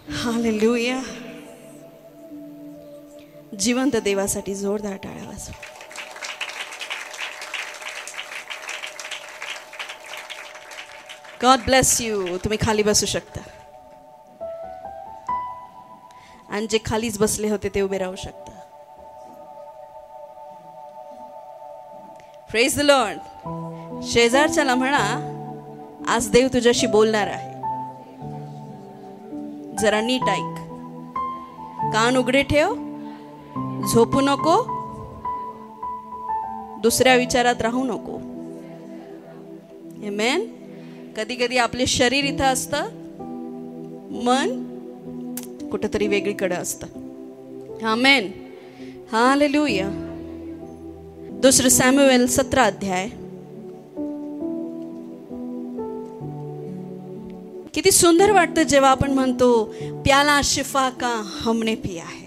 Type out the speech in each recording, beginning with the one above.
Hallelujah. जिवंत देवासाठी जोरदार टाळ्या वाजवा. God bless you. तुम्ही खाली बसू शकता आणि जे खालीच बसले होते ते उभे राहू शकता. Praise the Lord. शेजारच्याला म्हणा, आज देव तुझ्याशी बोलणार आहे. जरा नीट ऐक, कान उघडे ठेव, झोपू नको, दुसऱ्या विचारात राहू नको. आमेन. कधी कधी आपले शरीर इथं असतं, मन कुठेतरी वेगळीकडे असतं. आमेन. हालेलुया. 2 सॅम्युएल 17 अध्याय. किती सुंदर वाटतं जेव्हा आपण म्हणतो प्याला शिफा का हमने पिया है.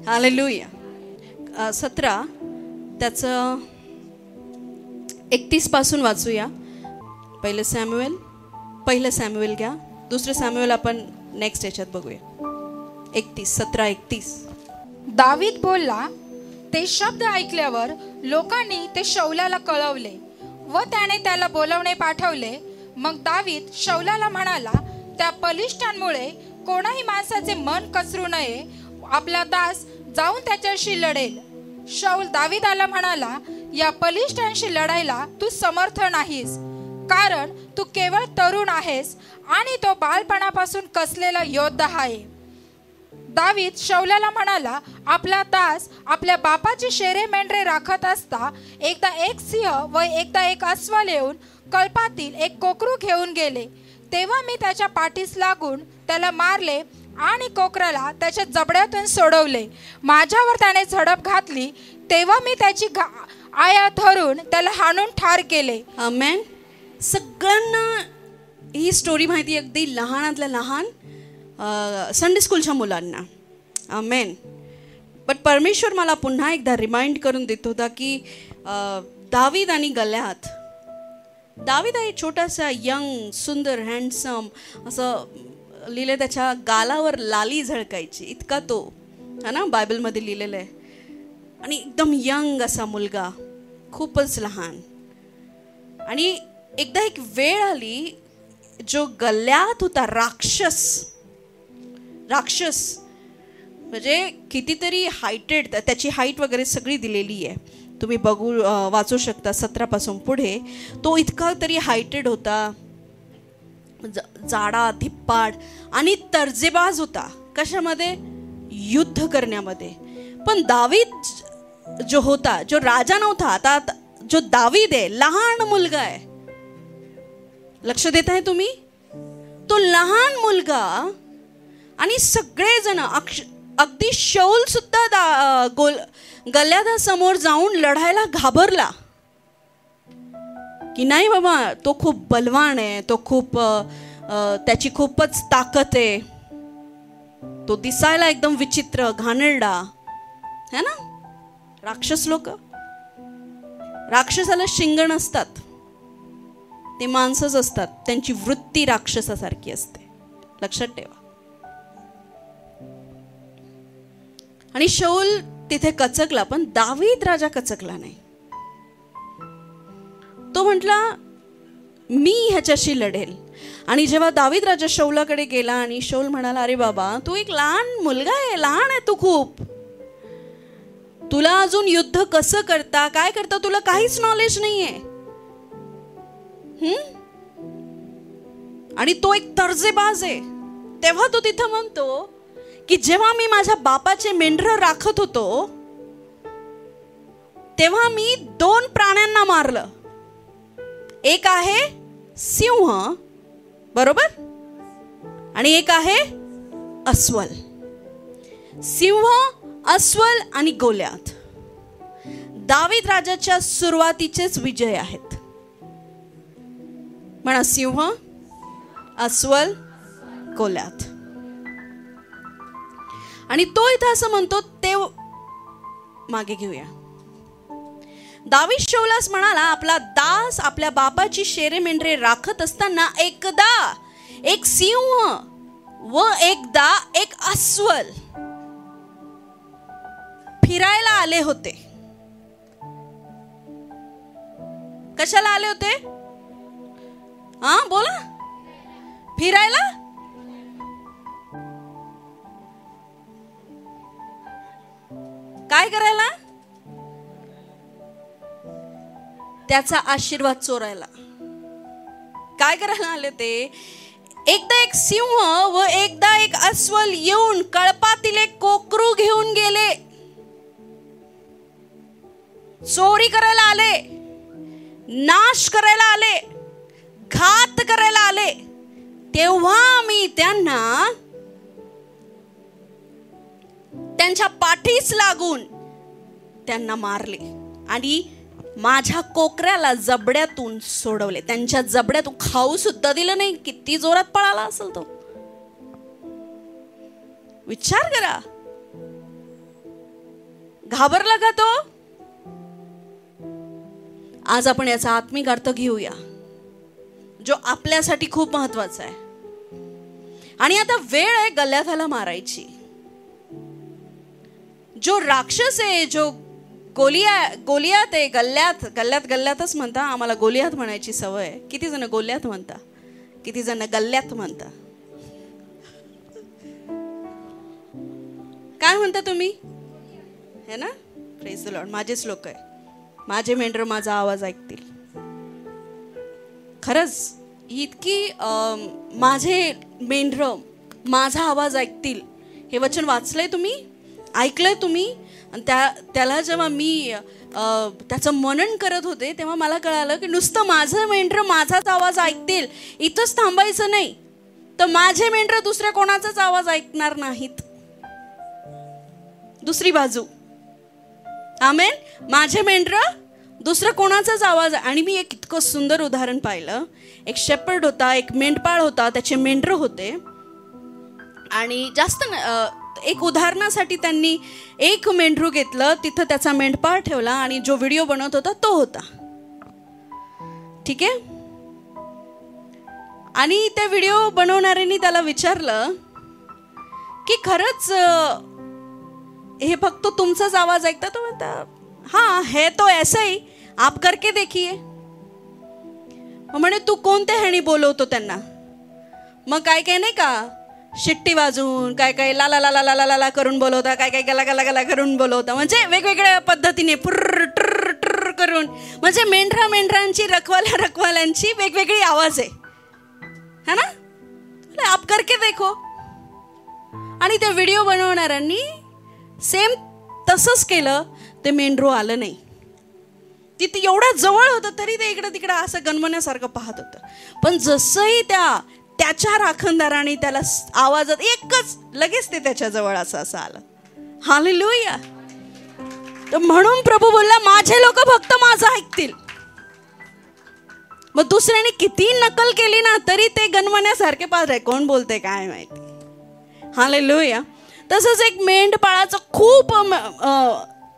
हालेलुया. 17 त्याचं 31 पासून वाचूया. पहिलं सॅम्युएल घ्या. 2 सॅम्युएल आपण नेक्स्ट याच्यात बघूया. 17:31. दावीद बोलला. ते शब्द ऐकल्यावर लोकांनी ते शौलाला कळवले व त्याने त्याला बोलवणे पाठवले. मग दावीद शौलाला म्हणाला, त्या बलिष्ठांमुळे कोणाही माणसाचे मन कचरू नये. आपला दास जाऊन त्याच्याशी लढेल. शौल दावीदाला म्हणाला, या बलिष्ठांशी लढायला तू समर्थ नाहीस, कारण तू केवळ तरुण आहेस आणि तो बालपणापासून कसलेला योद्धा आहे. दावीद शौलाला म्हणाला, आपला दास आपल्या बापाची शेरे मेंढरे राखत असता एकदा एक सिंह व एकदा एक अस्वल येऊन कळपातील एक कोकरू घेऊन गेले. तेव्हा मी त्याच्या पाठीस लागून त्याला मारले आणि कोकराला त्याच्या जबड्यातून सोडवले. माझ्यावर त्याने झडप घातली, तेव्हा मी त्याची आया धरून त्याला हाणून ठार केले. आमेन. सगळ्यांना ही स्टोरी माहिती, अगदी लहानातल्या लहान संडे स्कूलच्या मुलांना. आमेन. बट परमेश्वर मला पुन्हा एकदा रिमाइंड करून देत होता की दावीद आणि गल्यात. दावीद आहे छोटासा यंग, सुंदर, हँडसम, असं लिहिलं. त्याच्या गालावर लाली झळकायची इतका तो, है ना, बायबलमध्ये लिहिलेलं आहे. आणि एकदम यंग असा मुलगा, खूपच लहान. आणि एकदा एक वेळ आली, जो गल्यात होता राक्षस म्हणजे कितीतरी हायटेड, त्याची हाईट वगैरे सगळी दिलेली आहे, तुम्ही वाचू शकता 17 पासून पुढे. तो इतका तरी हायटेड होता, जाडा, धिप्पाड आणि तर्जेबाज होता. कशामध्ये? युद्ध करण्यामध्ये. पण दावीद जो होता, जो राजा नव्हता, आता जो दावीद आहे, लहान मुलगा आहे. लक्ष देत आहे तुम्ही? तो लहान मुलगा आणि सगळेजण, अगदी शौल सुद्धा गल्यादासमोर जाऊन लढायला घाबरला की नाही बाबा, तो खूप बलवान आहे, तो खूप त्याची खूपच ताकद आहे, तो दिसायला एकदम विचित्र, घाणेरडा है ना. राक्षस लोक, राक्षसाला शिंग नसतात, ते माणसंच असतात. त्यांची वृत्ती राक्षसासारखी असते, लक्षात ठेवा. आणि शौल तिथे कचकला, पण दावीद राजा कचकला नाही. तो म्हटला, मी ह्याच्याशी लढेल. आणि जेव्हा दावीद राजा शौलाकडे गेला आणि शौल म्हणाला, अरे बाबा, तू एक लहान मुलगा आहे, लहान आहे तू खूप, तुला अजून युद्ध कसं करता, काय करता, तुला काहीच नॉलेज नाहीये. आणि तो एक तर्जेबाज आहे. तेव्हा तो तिथं म्हणतो की जेव्हा मी माझ्या बापाचे मेंढरं राखत होतो, तेव्हा मी 2 प्राण्यांना मारलं. एक आहे सिंह, बरोबर, आणि एक आहे अस्वल. सिंह, अस्वल आणि गोल्यात दावीद राजाच्या सुरुवातीचेच विजय आहेत. म्हणा, सिंह, अस्वल, गोल्यात. आणि तो इथं असं म्हणतो, ते मागे घेऊया. दावीद शौलास म्हणाला, आपला दास आपल्या बापाची शेरे मेंढरे राखत असताना एकदा एक सिंह व एकदा एक अस्वल फिरायला आले होते. कशाला आले होते? हा बोला. फिरायला. काय करायला? त्याचा आशीर्वाद चोरायला. काय करायला आले ते? एकदा एक सिंह व एकदा एक अस्वल येऊन कळपातील एक कोकरू घेऊन गेले. चोरी करायला आले, नाश करायला आले, घात करायला आले. तेव्हा मी त्यांना त्यांच्या पाठीस लागून त्यांना मारले आणि माझ्या कोकऱ्याला जबड्यातून सोडवले. त्यांच्या जबड्यातून खाऊ सुद्धा दिलं नाही. किती जोरात पळाला असेल तो, विचार करा. घाबरला का तो? आज आपण याचा आत्मिक अर्थ घेऊया, जो आपल्यासाठी खूप महत्वाचा आहे. आणि आता वेळ आहे गल्याथाला मारायची. जो राक्षस आहे, जो गोलियात आहे, गल्ल्यातच म्हणता. आम्हाला गोलियात म्हणायची सवय आहे. किती जण गोलियात म्हणता, किती जण गल्ल्यात म्हणता. काय म्हणता तुम्ही? है ना? Praise the Lord. माझेच लोक आहे. माझे मेंढर माझा आवाज ऐकतील. खरंच इतकी माझे मेंढर माझा आवाज ऐकतील हे वचन वाचलंय तुम्ही, ऐकलंय तुम्ही. आणि त्याला जेव्हा मी त्याचं मनन करत होते तेव्हा मला कळालं की नुसतं माझं मेंढर माझाच आवाज ऐकतील इथंच थांबायचं नाही, तर माझे मेंढर दुसऱ्या कोणाचाच आवाज ऐकणार नाहीत. दुसरी बाजू. आमेन. माझे मेंढर दुसरं कोणाचाच आवाज. आणि मी एक इतकं सुंदर उदाहरण पाहिलं. एक शेपर्ड होता, एक मेंढपाळ होता, त्याचे मेंढर होते. आणि जास्त एक उदाहरणासाठी त्यांनी एक मेंढरू घेतलं, तिथं त्याचा मेंढपाळ ठेवला आणि जो व्हिडिओ बनवत होता तो होता. ठीक आहे. आणि त्या व्हिडिओ बनवणाऱ्यांनी त्याला विचारलं की खरंच हे फक्त तुमचाच आवाज ऐकता? तो म्हणता हाँ है तो ऐसा ही, आप करके देखिए. म्हणे तू कोणत्या ह्यानी बोलवतो त्यांना? मग काय काय नाही का शिट्टी वाजवून, काय काय ला ला ला ला ला ला करून बोलवता, काय काय गला गला गला करून बोलवता. म्हणजे वेगवेगळ्या पद्धतीने पुर्र ट्र ट्र करून. म्हणजे मेंढरांची रखवाल्यांची वेगवेगळी आवाज आहे, है ना? आप करके देखो. आणि त्या व्हिडिओ बनवणाऱ्यांनी सेम तसंच केलं. ते मेंढरू आलं नाही. तिथे एवढ्या जवळ होतं तरी ते इकडं तिकडं असं गणमण्यासारखं पाहत होतं. पण जसंही त्याच्या राखणदाराने त्याला आवाजात एकच लगेच ते त्याच्या जवळ असं आलं. हालेलुया. तर म्हणून प्रभू बोलला माझे लोक फक्त माझं ऐकतील. मग दुसऱ्याने किती नकल केली ना तरी ते गणमण्यासारखे पाहत आहे, कोण बोलते काय माहिती. हालेलुया. तसंच एक मेंढपाळाचं खूप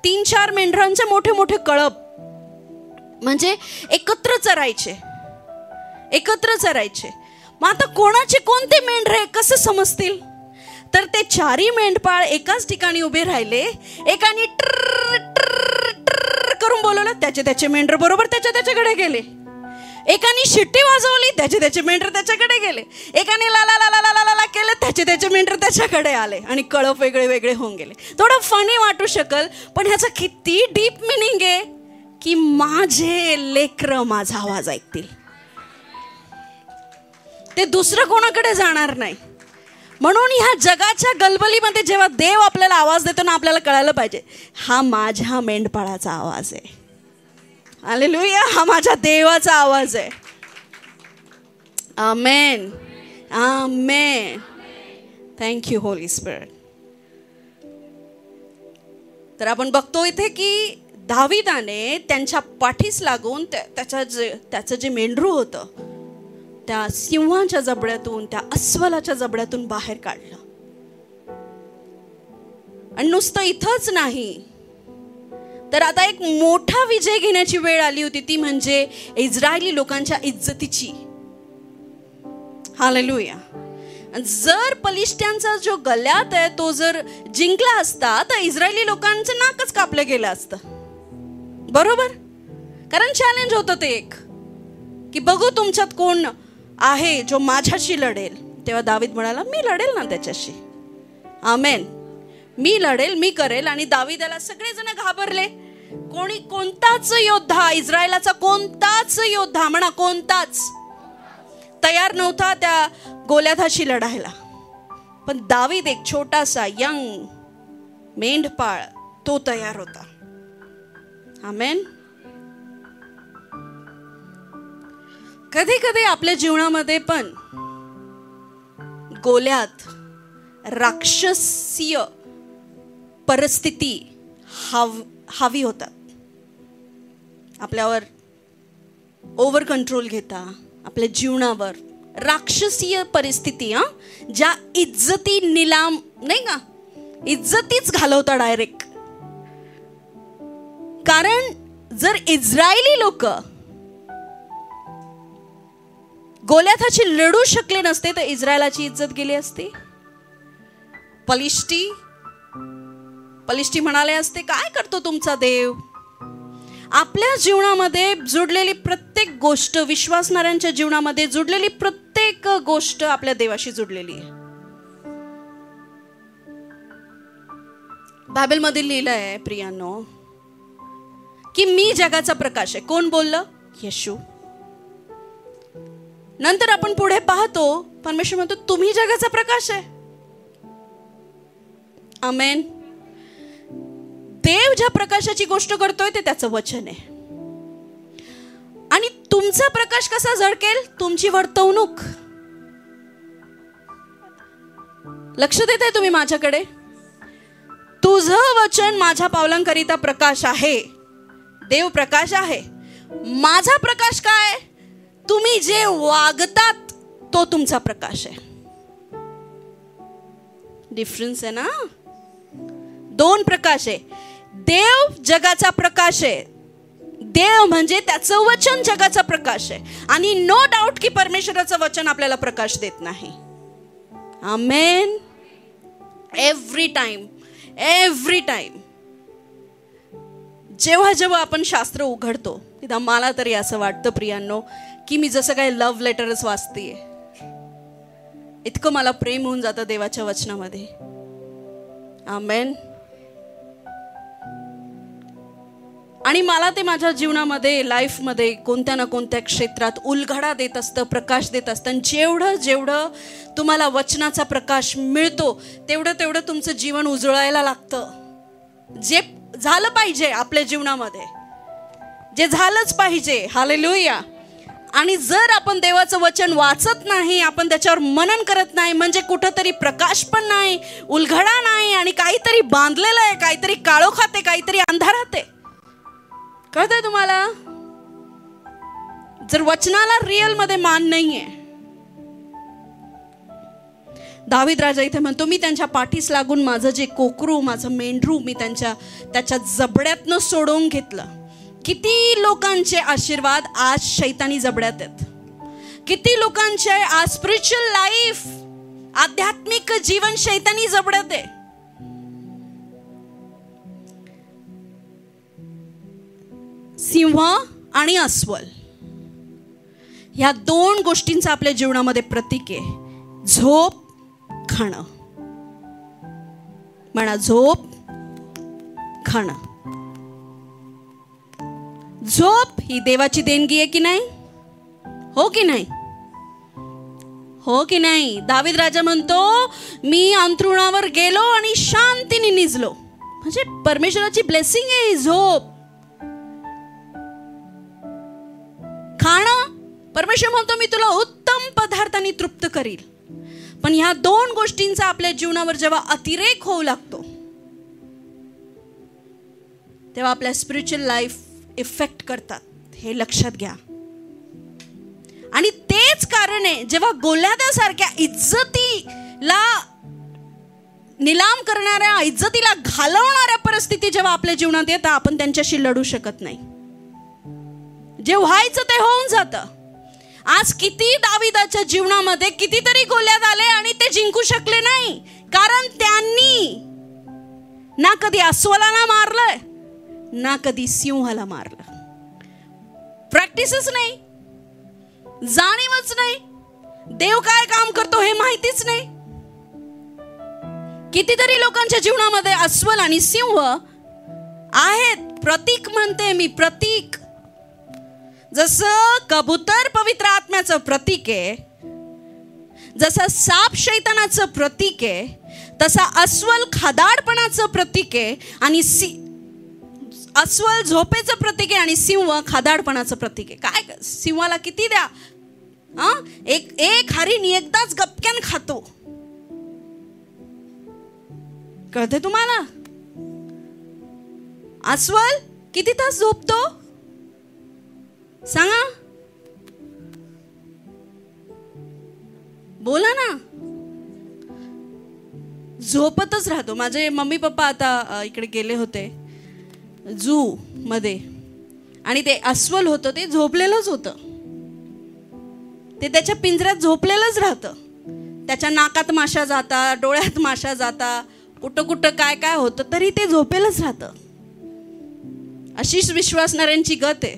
3-4 मेंढरांचे मोठे मोठे कळप, म्हणजे एकत्र चरायचे. मग आता कोणाचे कोणते मेंढरे कसं समजतील? तर ते 4ही मेंढपाळ एकाच ठिकाणी उभे राहिले. एकाने ट्र ट्र ट्र करून बोलवलं, त्याचे मेंढर बरोबर त्याच्याकडे गेले. एकाने शिट्टी वाजवली, त्याचे मेंढर त्याच्याकडे गेले. एकाने ला ला ला ला ला ला केलं, त्याचे मेंढर त्याच्याकडे आले आणि कळप वेगळे वेगळे होऊन गेले. थोडं फनी वाटू शकल, पण ह्याचा किती डीप मिनिंग आहे की माझे लेकरं माझा आवाज ऐकतील. ते दुसरं कोणाकडे जाणार नाही. म्हणून ह्या जगाच्या गलबलीमध्ये जेव्हा देव आपल्याला आवाज देतो ना, आपल्याला कळायला पाहिजे हा माझ्या मेंढपाळाचा आवाज आहे. हालेलुया. हा माझ्या देवाचा आवाज आहे. Amen. Amen. Thank you Holy Spirit. तर आपण बघतो इथे की दाविदाने त्यांच्या पाठीस लागून त्याचं जे मेंढरू होतं त्या सिंहाच्या जबड्यातून, त्या अस्वलाच्या जबड्यातून बाहेर काढलं. आणि नुसतं इथंच नाही, तर आता एक मोठा विजय घेण्याची वेळ आली होती. ती म्हणजे इस्रायली लोकांच्या इज्जतीची. हालेलुया. जर पलिश्त्यांचा जो गल्यात आहे तो जर जिंकला असता तर इस्रायली लोकांचं नाकच कापलं गेलं असतं. बरोबर. कारण चॅलेंज होतं ते एक, की बघू तुमच्यात कोण आहे जो माझ्याशी लढेल. तेव्हा दावीद म्हणाला मी लढेल ना त्याच्याशी. आमेन. मी लढेल, मी करेल. आणि दावीदाला सगळेजण घाबरले. कोणताच योद्धा, इस्रायलाचा कोणताच योद्धा, म्हणा कोणताच, तयार नव्हता त्या गोल्याथाशी लढायला. पण दावीद एक छोटासा यंग मेंढपाळ, तो तयार होता. आमेन. कधी कधी आपल्या जीवनामध्ये पण गोल्याथ, राक्षसीय परिस्थिती हावी होतात आपल्यावर, ओव्हर कंट्रोल घेता आपल्या जीवनावर. राक्षसीय परिस्थिती, ज्या इज्जती निलाम नाही का, इज्जतीच घालवता डायरेक्ट. कारण जर इस्रायली लोक गोल्याथाशी लढू शकले नसते तर इस्रायलाची इज्जत गेली असती. पलिष्टी म्हणाले असते काय करतो तुमचा देव. आपल्या जीवनामध्ये जुडलेली प्रत्येक गोष्ट, विश्वासणाऱ्यांच्या जीवनामध्ये जुडलेली प्रत्येक गोष्ट आपल्या देवाशी जुडलेली आहे. बायबलमध्ये लिहिलं आहे प्रियांनो की मी जगाचा प्रकाश आहे. कोण बोललं? येशू. नंतर आपण पुढे पाहतो परमेश्वर म्हणतो तुम्ही जगाचा प्रकाश आहे. आमेन. देव ज्या प्रकाशाची गोष्ट करतोय ते त्याचं वचन आहे. आणि तुमचा प्रकाश कसा झळकेल? तुमची वर्तवणूक. लक्ष देताय तुम्ही माझ्याकडे? तुझं वचन माझ्या पावलांकरिता प्रकाश आहे. देव प्रकाश आहे. माझा प्रकाश काय? तुम्ही जे वागतात तो तुमचा प्रकाश आहे. डिफरन्स आहे ना. दोन प्रकाश आहे. देव जगाचा प्रकाश आहे. देव म्हणजे त्याचं वचन जगाचा प्रकाश आहे. आणि नो डाऊट की परमेश्वराचं वचन आपल्याला प्रकाश देत नाही. आमेन. एव्हरी टाइम जेव्हा जेव्हा आपण शास्त्र उघडतो तेव्हा मला तरी असं वाटतं प्रियांनो की मी जसं काही लव्ह लेटरच वाचतेय. इतकं मला प्रेम होऊन जातं देवाच्या वचनामध्ये. आमेन. आणि मला ते माझ्या जीवनामध्ये, लाईफमध्ये कोणत्या ना कोणत्या क्षेत्रात उलगडा देत असतं, प्रकाश देत असतं. आणि जेवढं तुम्हाला वचनाचा प्रकाश मिळतो तेवढं तुमचं जीवन उजळायला लागतं. जे झालं पाहिजे आपल्या जीवनामध्ये, जे झालंच पाहिजे. हालेलुया. आणि जर आपण देवाचं वचन वाचत नाही, आपण त्याच्यावर मनन करत नाही, म्हणजे कुठंतरी प्रकाश पण नाही, उलगडा नाही, आणि काहीतरी बांधलेलं आहे, काहीतरी काळोखात आहे, काहीतरी अंधारात आहे. कळतंय तुम्हाला? जर वचनाला रिअल मध्ये मान नाहीये. दावीद राजा इथे म्हणतो मी त्यांच्या पाठीस लागून माझं जे कोकरू, माझं मेंढरू मी त्याच्या जबड्यातनं सोडवून घेतलं. किती लोकांचे आशीर्वाद आज शैतानी जबड्यात आहेत. किती लोकांचे आज स्पिरिच्युअल लाईफ, आध्यात्मिक जीवन शैतानी जबड्यात आहे. सिंह आणि अस्वल ह्या दोन गोष्टींचा आपल्या जीवनामध्ये प्रतीक आहे. झोप, खाणं. म्हणा झोप, खाणं. झोप ही देवाची देणगी आहे की नाही? हो की नाही? हो की नाही? दावीद राजा म्हणतो मी अंथरुणावर गेलो आणि शांतीने निजलो. म्हणजे परमेश्वराची ब्लेसिंग आहे झोप. खाणं, परमेश्वर म्हणतो मी तुला उत्तम पदार्थांनी तृप्त करील. पण ह्या दोन गोष्टींचा आपल्या जीवनावर जेव्हा अतिरेक होऊ लागतो तेव्हा आपल्या स्पिरिच्युअल लाईफ इफेक्ट करतात. हे लक्षात घ्या. आणि तेच कारण आहे जेव्हा गोल्याथासारख्या इज्जतीला निलाम करणाऱ्या, इज्जतीला घालवणाऱ्या परिस्थिती जेव्हा आपल्या जीवनात येतात आपण त्यांच्याशी लढू शकत नाही. जे व्हायचं ते होऊन जातं. आज किती दाविदाच्या जीवनामध्ये कितीतरी गोल्यात आले आणि ते जिंकू शकले नाही, कारण त्यांनी ना कधी अस्वलाला मारलंय ना कधी सिंहाला मारलं. प्रॅक्टिसच नाही, जाणीवच नाही, देव काय काम करतो हे माहितीच नाही. कितीतरी लोकांच्या जीवनामध्ये अस्वल आणि सिंह आहेत. प्रतीक म्हणते मी, प्रतीक. जसं कबूतर पवित्र आत्म्याचं प्रतीक आहे, जसं साप शैतानाचं प्रतीक आहे, तसा अस्वल खादाडपणाचं प्रतीक आहे आणि अस्वल झोपेचं प्रतीक आहे आणि सिंह खादाडपणाचं प्रतीक आहे. काय सिंहाला किती द्या, एक हरिण एकदाच गपक्यान खातो. कळते तुम्हाला? अस्वल किती तास झोपतो सांगा, बोला ना. झोपतच राहतो. माझे मम्मी पप्पा आता इकडे गेले होते झू मध्ये आणि ते अस्वल होतं ते झोपलेलंच होतं. ते त्याच्या पिंजऱ्यात झोपलेलंच राहतं. त्याच्या नाकात माशा जाता, डोळ्यात माशा जाता, कुठं कुठं काय काय होतं तरी ते झोपेलच राहतं. अशीच विश्वासणाऱ्यांची गत आहे.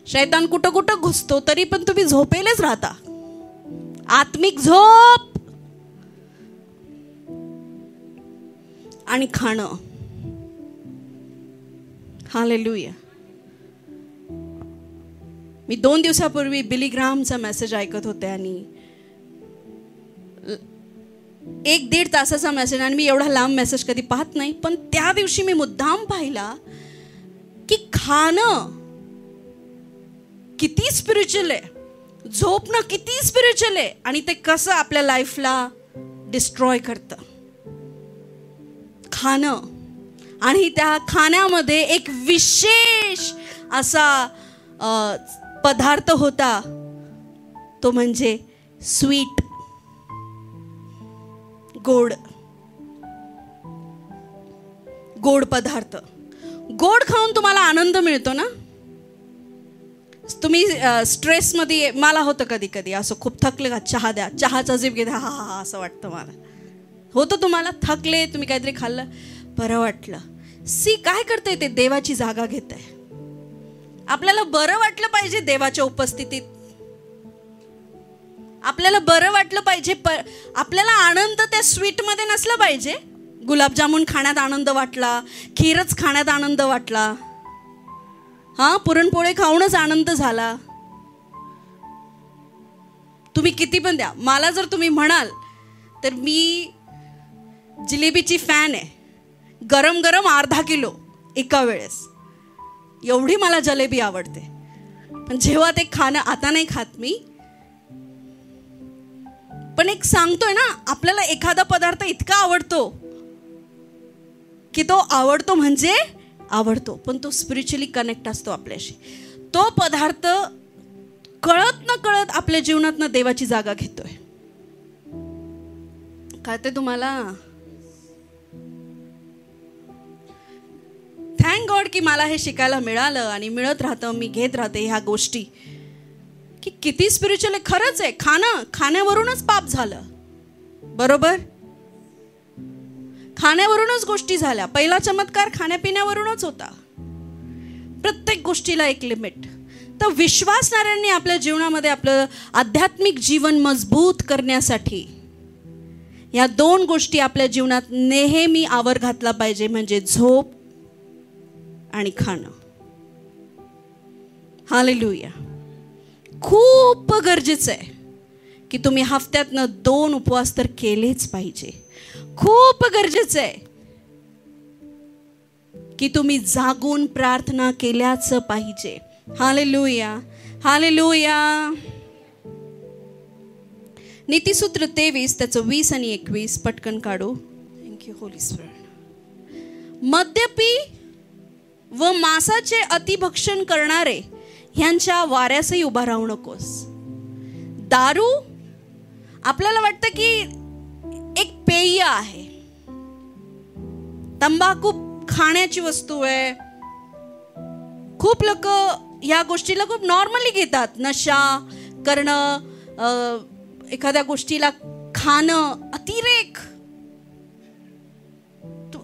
शैतान कुठं कुठं घुसतो तरी पण तुम्ही झोपेलच राहता. आत्मिक झोप आणि खाणं. हालेलुया. मी 2 दिवसापूर्वी बिली ग्राहमचा मेसेज ऐकत होते आणि 1-1.5 तासाचा मेसेज, आणि मी एवढा लांब मेसेज कधी पाहत नाही, पण त्या दिवशी मी मुद्दाम पाहिला की खाणं किती स्पिरिच्युअल आहे, झोपणं किती स्पिरिच्युअल आहे आणि ते कसं आपल्या लाईफला डिस्ट्रॉय करतं. खाणं, आणि त्या खाण्यामध्ये एक विशेष असा पदार्थ होता, तो म्हणजे स्वीट, गोड. गोड पदार्थ. गोड खाऊन तुम्हाला आनंद मिळतो ना. तुम्ही स्ट्रेसमध्ये, मला होतं कधी कधी असं खूप थकले का चहा द्या, चहाचा जीभ घेता, हा हा असं वाटतं मला. होतं तुम्हाला? थकले, तुम्ही काहीतरी खाल्लं, बरं वाटलं. काय करते ते? देवाची जागा घेत आहे. आपल्याला बरं वाटलं पाहिजे देवाच्या उपस्थितीत. आपल्याला बरं वाटलं पाहिजे, आपल्याला आनंद त्या स्वीटमध्ये नसला पाहिजे. गुलाबजामुन खाण्यात आनंद वाटला, खीरच खाण्यात आनंद वाटला, पुरणपोळे खाऊनच आनंद झाला. तुम्ही किती पण द्या. मला जर तुम्ही म्हणाल तर मी जिलेबीची फॅन आहे. गरम गरम अर्धा किलो एका वेळेस, एवढी मला जलेबी आवडते. पण जेव्हा ते खाणं, आता नाही खात मी, पण एक सांगतोय ना, आपल्याला एखादा पदार्थ इतका आवडतो की तो आवडतो म्हणजे आवडतो, पण तो स्पिरिच्युअली कनेक्ट असतो आपल्याशी. तो पदार्थ कळत न कळत आपल्या जीवनात देवाची जागा घेतोय. कळते तुम्हाला? थँक गॉड की मला हे शिकायला मिळालं आणि मिळत राहतं. मी घेत राहते ह्या गोष्टी की किती स्पिरिच्युअल आहे. खरंच आहे. खाण्यावरूनच पाप झालं, बरोबर? खाण्यावरूनच गोष्टी झाल्या. पहिला चमत्कार खाण्यापिण्यावरूनच होता. प्रत्येक गोष्टीला एक लिमिट. तर विश्वासणाऱ्यांनी आपल्या जीवनामध्ये आपलं आध्यात्मिक जीवन मजबूत करण्यासाठी या 2 गोष्टी आपल्या जीवनात नेहमी आवर घातला पाहिजे, म्हणजे झोप आणि खाणं. हालेलुया. खूप गरजेचं आहे की तुम्ही हफ्त्यातनं 2 उपवास तर केलेच पाहिजे. खूप गरजेचं आहे की तुम्ही जागून प्रार्थना केल्याच पाहिजे. Hallelujah, hallelujah. नीतिसूत्र 23 त्याचं 20 आणि 21 पटकन काढू. Thank you Holy spirit. मद्यपी व मांसाचे अतिभक्षण करणारे ह्यांच्या वाऱ्यासही उभा राहू नकोस. दारू आपल्याला वाटतं की एक पेय आहे, तंबाखू खाण्याची वस्तू आहे. खूप लोक या गोष्टीला खूप नॉर्मली घेतात. नशा, करणं, एखाद्या गोष्टीला खाणं, अतिरेक.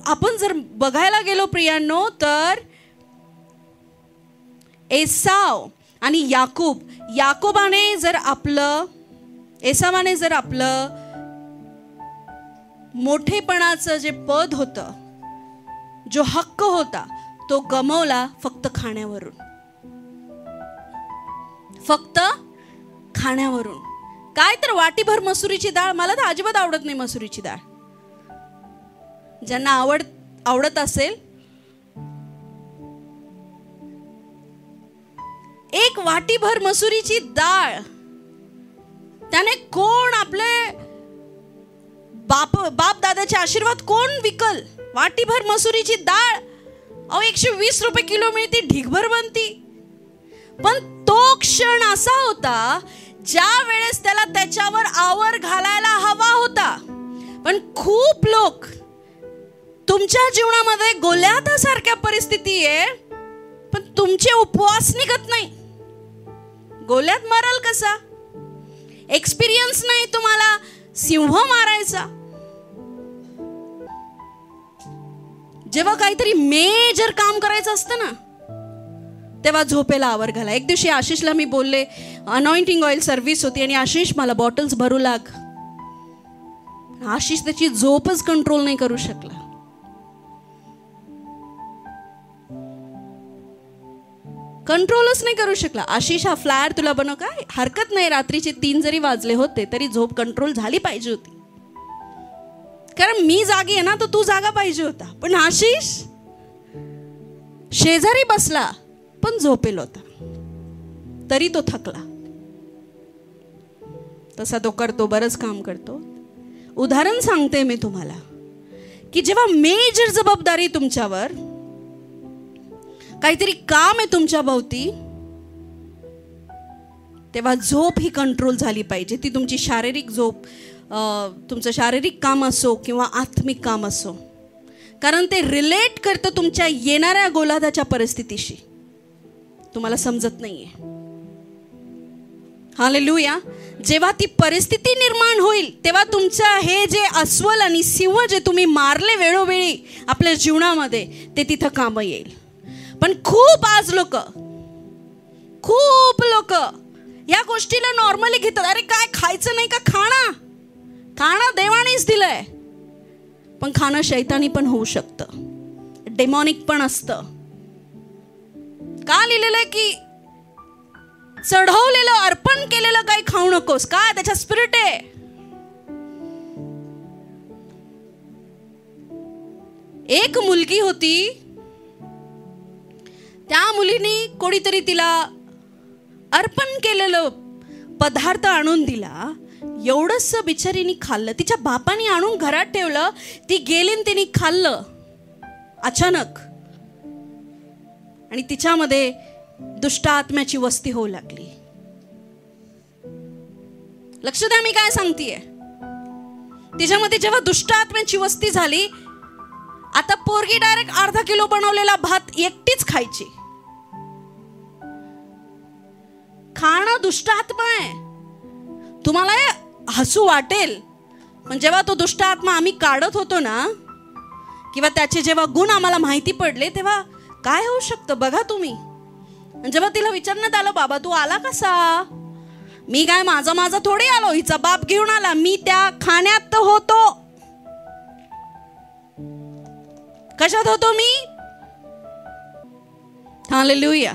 आपण जर बघायला गेलो प्रियांनो, तर एसाव आणि याकोबाने जर आपलं मोठेपणाचं जे पद होतं, जो हक्क होता, तो गमावला फक्त खाण्यावरून. काय तर वाटीभर मसुरीची डाळ. मला तर अजिबात आवडत नाही मसुरीची डाळ. ज्यांना आवडत असेल, एक वाटीभर मसुरीची डाळ त्याने कोण आपले बाप दादाचे आशीर्वाद कोण विकल? वाटीभर मसुरीची डाळ 120 रुपये किलो मिळते, ढीगभर बनती. पण तो क्षण असा होता ज्या वेळेस त्याला त्याच्यावर आवर घालायला हवा होता. पण खूप लोक, तुमच्या जीवनामध्ये गोल्याथासारख्या परिस्थिती आहे, पण तुमचे उपवास निघत नाही. गोल्याथ माराल कसा? एक्सपिरियन्स नाही तुम्हाला सिंह मारायचा. जेव्हा काहीतरी मेजर काम करायचं असतं ना, तेव्हा झोपेला आवर घाला. एक दिवशी आशिषला मी बोलले, अनॉइंटिंग ऑइल सर्व्हिस होती आणि आशिष मला बॉटल्स भरू लाग. आशिष त्याची झोपच कंट्रोल नाही करू शकला. कंट्रोलच नाही करू शकला. आशिष हा फ्लायर तुला बनव, काय हरकत नाही, रात्रीचे 3 जरी वाजले होते तरी झोप कंट्रोल झाली पाहिजे होती. कारण मी जागी आहे ना, तर तू जागा पाहिजे होता. पण आशिष शेजारी बसला पण झोपेल होता, तरी तो थकला. तसा तो करतो, बरंच काम करतो. उदाहरण सांगते मी तुम्हाला की जेव्हा मेजर जबाबदारी तुमच्यावर, काहीतरी काम आहे तुमच्या भोवती, तेव्हा झोप ही कंट्रोल झाली पाहिजे. ती तुमची शारीरिक झोप, तुमचं शारीरिक काम असो किंवा आत्मिक काम असो, कारण ते रिलेट करतं तुमच्या येणाऱ्या गोलादाच्या परिस्थितीशी. तुम्हाला समजत नाहीये. हालेलुया. जेव्हा ती परिस्थिती निर्माण होईल, तेव्हा तुमचं हे जे अस्वल आणि सिंह जे तुम्ही मारले वेळोवेळी आपल्या जीवनामध्ये, ते तिथं कामं येईल. पण खूप लोक या गोष्टीला नॉर्मली घेतात. अरे काय खायचं नाही का? खाणं देवानेच दिलंय. पण खाणं शैतानी पण होऊ शकतं, डेमॉनिक पण असतं. का लिहिलेलं आहे की चढवलेलं, अर्पण केलेलं काही खाऊ नकोस? काय त्याच्या स्पिरिट आहे. एक मुलगी होती, त्या मुलीने कोणीतरी तिला अर्पण केलेलं पदार्थ आणून दिला. एवढंच बिचारीने खाल्लं. तिच्या बापाने आणून घरात ठेवलं, ती गेली आणि तिने खाल्लं अचानक, आणि तिच्यामध्ये दुष्ट आत्म्याची वस्ती होऊ लागली. लक्ष द्या मी काय सांगतेय. तिच्यामध्ये जेव्हा दुष्ट आत्म्याची वस्ती झाली, आता पोरगी डायरेक्ट अर्धा किलो बनवलेला भात एकटीच खायची. खाणं दुष्ट आत्मा आहे. तुम्हाला हसू वाटेल, पण जेव्हा तो दुष्ट आत्मा आम्ही काढत होतो ना, किंवा त्याचे जेव्हा गुण आम्हाला माहिती पडले, तेव्हा काय होऊ शकतं बघा तुम्ही. जेव्हा तिला विचारण्यात आलं, बाबा तू आला कसा? मी काय माझा थोडी आलो, हिचा बाप घेऊन आला. मी त्या खाण्यात होतो. कशात होतो मी? हालेलुया.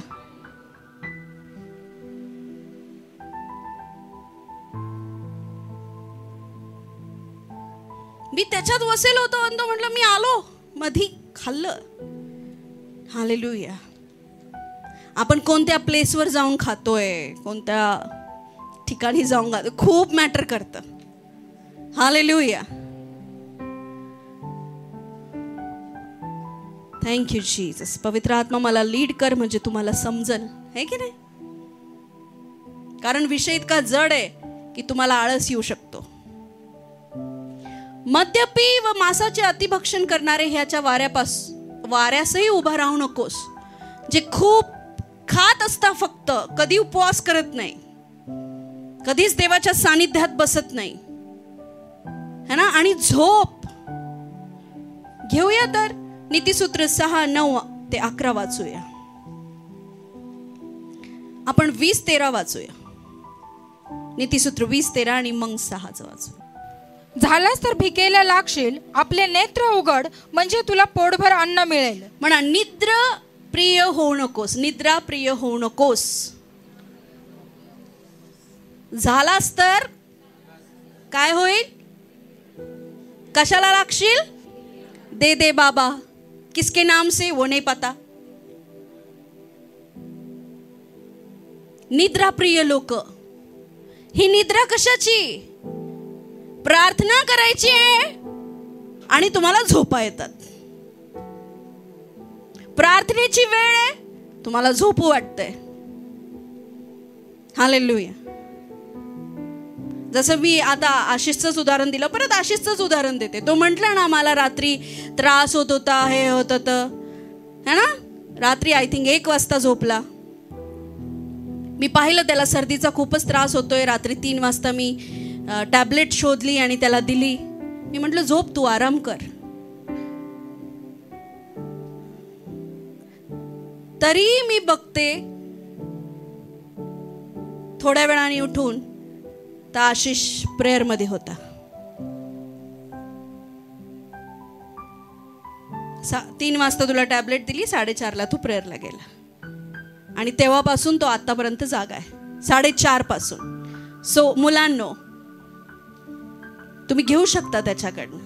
मी त्याच्यात वसेल होतो आणि तो म्हटलं मी आलो, मधी खाल्लं. हालेलुया. आपण कोणत्या प्लेसवर जाऊन खातोय, कोणत्या ठिकाणी जाऊन खातोय, खूप मॅटर करतं. हालेलुया. Thank you Jesus. पवित्र आत्मा मला लीड कर, म्हणजे तुम्हाला समजल, है की नाही? कारण विषय इतका जड आहे की तुम्हाला आळस येऊ शकतो. मद्यपी व मांसाचे अतिभक्षण करणारे ह्याच्या वाऱ्यासही उभा राहू नकोस, जे खूप खात असता, फक्त कधी उपवास करत नाही. कधीच देवाच्या सानिध्यात बसत नाही है ना. आणि झोप घेऊया तर नीतिसूत्र 6:9-11 वाचूया. आपण 20:13 वाचूया. नीतिसूत्र 20:13 आणि मग 6 वाचू. झालास तर भिकेला लागशील, आपले नेत्र उघड, म्हणजे तुला पोटभर अन्न मिळेल. म्हणा, निद्रा प्रिय होऊ नकोस, निद्रा प्रिय होऊ नकोस. झालास तर काय होईल? कशाला लागशील? दे दे बाबा, किसके नाम से वो नहीं पता. निद्रा प्रिय लोक, ही निद्रा कशाची? प्रार्थना करायची आहे आणि तुम्हाला झोपा येतात. प्रार्थनेची वेळ आहे, तुम्हाला झोपू वाटतंय. हालेलुया. जसं मी आता आशिषचंच उदाहरण दिलं, परत आशिषचंच उदाहरण देते. तो म्हटला ना, मला रात्री त्रास होत होता, हे होत होतं है ना. रात्री आय थिंक 1 वाजता झोपला. मी पाहिलं त्याला सर्दीचा खूपच त्रास होतोय. रात्री 3 वाजता मी टॅबलेट शोधली आणि त्याला दिली. मी म्हटलं, झोप तू, आराम कर. तरी मी बघते थोड्या वेळाने उठून तर आशिष प्रेयर मध्ये होता. 3 वाजता तुला टॅबलेट दिली, 4:30ला तू प्रेयरला गेला. आणि तेव्हापासून तो आतापर्यंत जागा आहे, 4:30 पासून. सो मुलांनो, तुम्ही घेऊ शकता त्याच्याकडनं.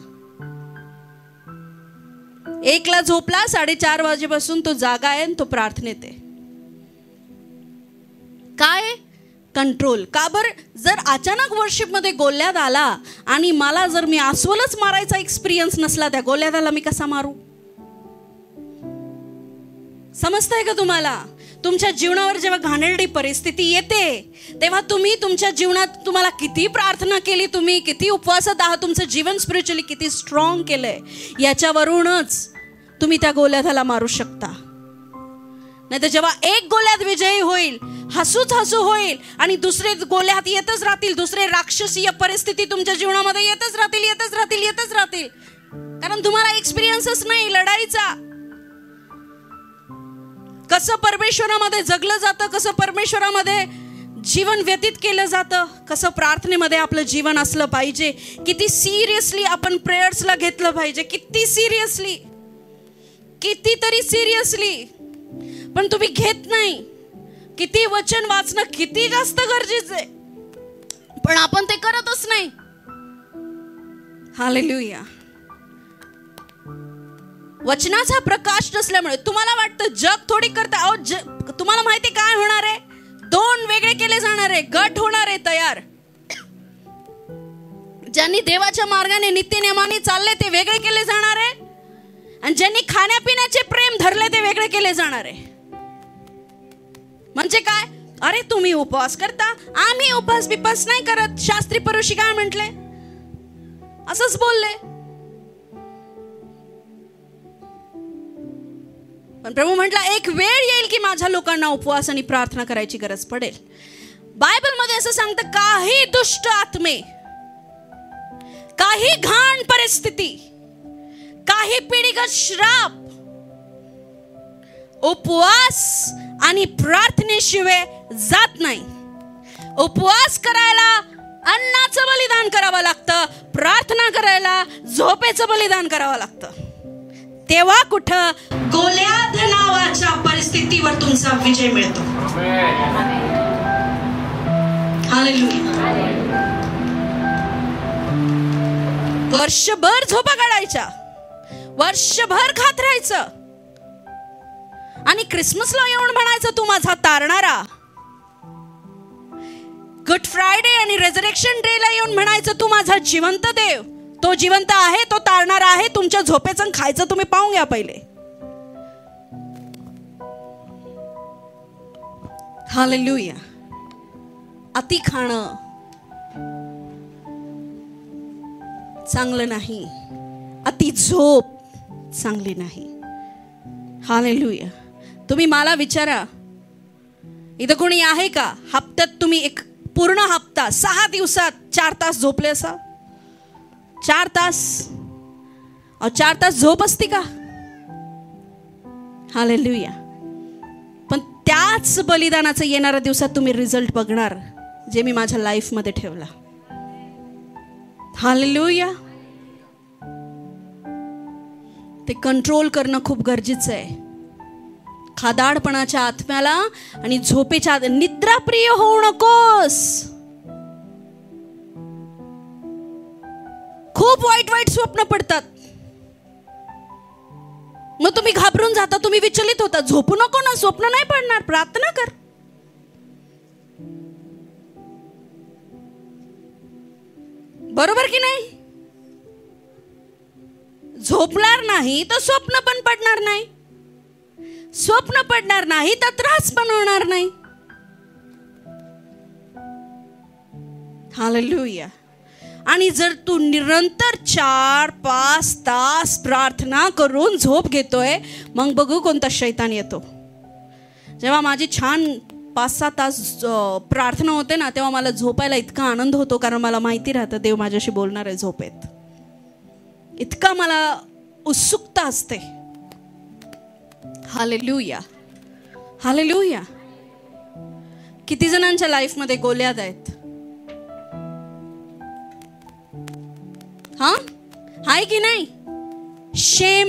1ला झोपला, 4:30 वाजेपासून तो जागा आहे आणि तो प्रार्थनेत आहे. काय? कंट्रोल. का बरं? जर अचानक वर्शिप मध्ये गोल्यात आला आणि मला जर मी अस्वलच मारायचा एक्सपिरियन्स नसला, त्या गोल्यादाला मी कसा मारू? समजतंय का तुम्हाला? तुमच्या जीवनावर जेव्हा घाणेरडी परिस्थिती येते तेव्हा तुम्ही तुमच्या जीवनात, तुम्हाला किती प्रार्थना केली, तुम्ही किती उपवासात आहात, तुमचं जीवन स्पिरिच्युअली किती स्ट्रॉंग केलंय, याच्यावरूनच तुम्ही त्या गोल्यादाला मारू शकता. नाही तर जेव्हा एक गोल्यात विजयी होईल, हसूच हसू होईल आणि दुसरे गोल्यात येतच राहतील, दुसरे राक्षसीय परिस्थिती तुमच्या जीवनामध्ये येतच राहतील. कारण तुम्हाला एक्सपिरियन्सच नाही लढाईचा. कसं परमेश्वरामध्ये जगलं जातं, कसं परमेश्वरामध्ये जीवन व्यतीत केलं जातं, कसं प्रार्थनेमध्ये आपलं जीवन असलं पाहिजे, किती सिरियसली आपण प्रेयर्सला घेतलं पाहिजे, कितीतरी सिरियसली. पण तुम्ही घेत नाही. किती वचन वाचणं किती जास्त गरजेचं आहे, पण आपण ते करतच नाही. हालेलुया. वचनाचा प्रकाश नसल्यामुळे तुम्हाला वाटतं जग थोडी करता. अहो, तुम्हाला माहिती काय होणार आहे? 2 वेगळे केले जाणार आहे, गट होणार आहे तयार. ज्यांनी देवाच्या मार्गाने नित्यनेमाने चालले ते वेगळे केले जाणार आहे, आणि ज्यांनी खाण्यापिण्याचे प्रेम धरले ते वेगळे केले जाणार आहे. म्हणजे काय? अरे तुम्ही उपवास करता, आम्ही उपवास नाही करत. शास्त्री परुषी काय म्हटले? असंच बोलले. पण प्रभू म्हटला, एक वेळ येईल की माझ्या लोकांना उपवास आणि प्रार्थना करायची गरज पडेल. बायबल मध्ये असं सांगतं, काही दुष्ट आत्मे, काही घाण परिस्थिती, काही पिढीगत श्राप उपवास आणि प्रार्थनेशिवाय जात नाही. उपवास करायला अन्नाचं बलिदान करावं लागतं, प्रार्थना करायला झोपेचं बलिदान करावं लागतं. तेव्हा कुठं गोल्याद नावाच्या परिस्थितीवर तुमचा विजय मिळतो. हालेलुया. वर्षभर झोपा काढायच्या, वर्षभर खात राहायचं, आणि क्रिसमसला येऊन म्हणायचं, तू माझा तारणारा. गुड फ्रायडे आणि रेझरेक्शन डे ला येऊन म्हणायचं, तू माझा जिवंत देव. तो जिवंत आहे, तो तारणारा आहे. तुमच्या झोपेचं खायचं तुम्ही पाहून घ्या पहिले. हालेलुया. अति खाणं चांगलं नाही, अति झोप चांगली नाही. हालेलुया. तुम्ही मला विचारा, इथं कोणी आहे का हप्त्यात तुम्ही एक पूर्ण हप्ता तास, 6 दिवसात 4 तास झोपले असा? 4 तास. 4 तास झोप असती का? हालेलुया. पण त्याच बलिदानाचं येणाऱ्या दिवसात तुम्ही रिझल्ट बघणार, जे मी माझ्या लाईफमध्ये ठेवला. हालेलुया. ते कंट्रोल करणं खूप गरजेचं आहे. खादाडपणाच्या आत्म्याला आणि झोपेच्या निद्राप्रिय होऊ नकोस. खूप वाईट वाईट स्वप्न पडतात, मग तुम्ही घाबरून जाता, तुम्ही विचलित होता. झोपू नको ना, स्वप्न नाही पडणार, प्रार्थना कर. बरोबर की नाही? झोपणार नाही तर स्वप्न पण पडणार नाही, स्वप्न पडणार नाही तर त्रास पण होणार नाही. हालेलुया. आणि जर तू निरंतर 4-5 तास प्रार्थना करून झोप घेतोय, मग बघू कोणता शैतान येतो. जेव्हा माझी छान 5-6 तास प्रार्थना होते ना, तेव्हा मला झोपायला इतका आनंद होतो, कारण मला माहिती राहतं देव माझ्याशी बोलणार आहे झोपेत. इतका मला उत्सुकता असते. हालेलुया. हालेलुया. किती जणांच्या लाईफमध्ये गोल्याद आहेत? हा, हाय की नाही? शेम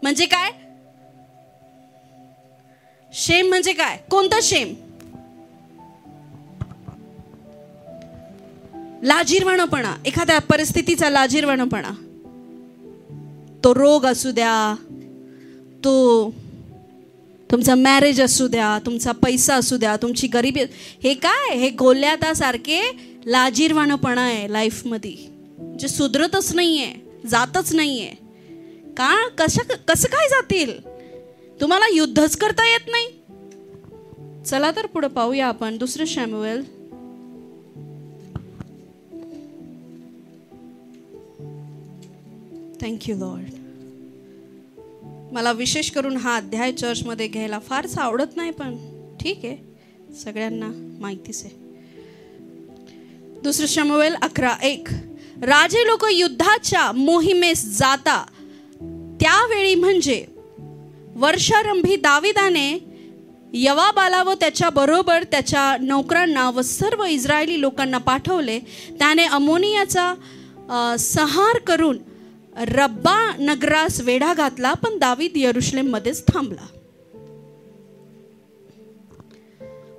म्हणजे काय? शेम म्हणजे काय? कोणता शेम? लाजिरवाणपणा, एखाद्या परिस्थितीचा लाजिरवाणपणा. तो रोग असू द्या, तो तुमचा मॅरेज असू द्या, तुमचा पैसा असू द्या, तुमची गरिबी. हे काय? हे गोल्यादासारखे लाजिरवाणपणा आहे लाईफमध्ये, जे सुधरतच नाहीये, जातच नाहीये. का? कसं काय जातील? तुम्हाला युद्धच करता येत नाही. चला तर पुढे पाहूया आपण 2 शमूएल. Thank you Lord. मला विशेष करून हा अध्याय चर्चमध्ये घ्यायला फारच आवडत नाही, पण ठीक आहे, सगळ्यांना माहितीच आहे. 2 शमूएल 11:1. राजे लोक युद्धाच्या मोहिमेस जाता त्यावेळी म्हणजे वर्षारंभी दाविदाने यवाबाला व त्याच्या बरोबर त्याच्या नौकरांना व सर्व इस्रायली लोकांना पाठवले. त्याने अमोनियाचा संहार करून रब्बा नगरास वेढा घातला, पण दावीद यरुशलेम मध्येच थांबला.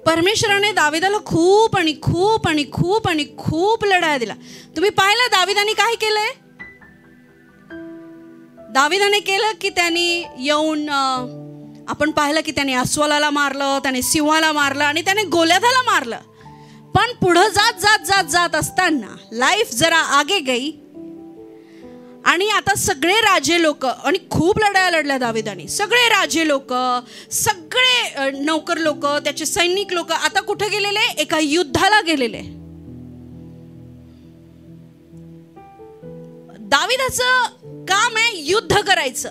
परमेश्वराने दाविदाला खूप आणि खूप आणि खूप आणि खूप लढाया दिला. तुम्ही पाहिलं दाविदाने काय केलंय? दाविदाने केलं की त्यांनी येऊन, आपण पाहिलं की त्याने अस्वलाला मारलं, त्याने सिंहाला मारलं आणि त्याने गोल्यादाला मारलं. पण पुढं जात जात जात जात असताना लाईफ जरा आगे गई आणि आता सगळे राजे लोक, आणि खूप लढाया लढल्या दाविदाने, सगळे राजे लोक, सगळे नौकर लोक, त्याचे सैनिक लोक आता कुठे गेलेले? एका युद्धाला गेलेले. दाविदाचं काम आहे युद्ध करायचं,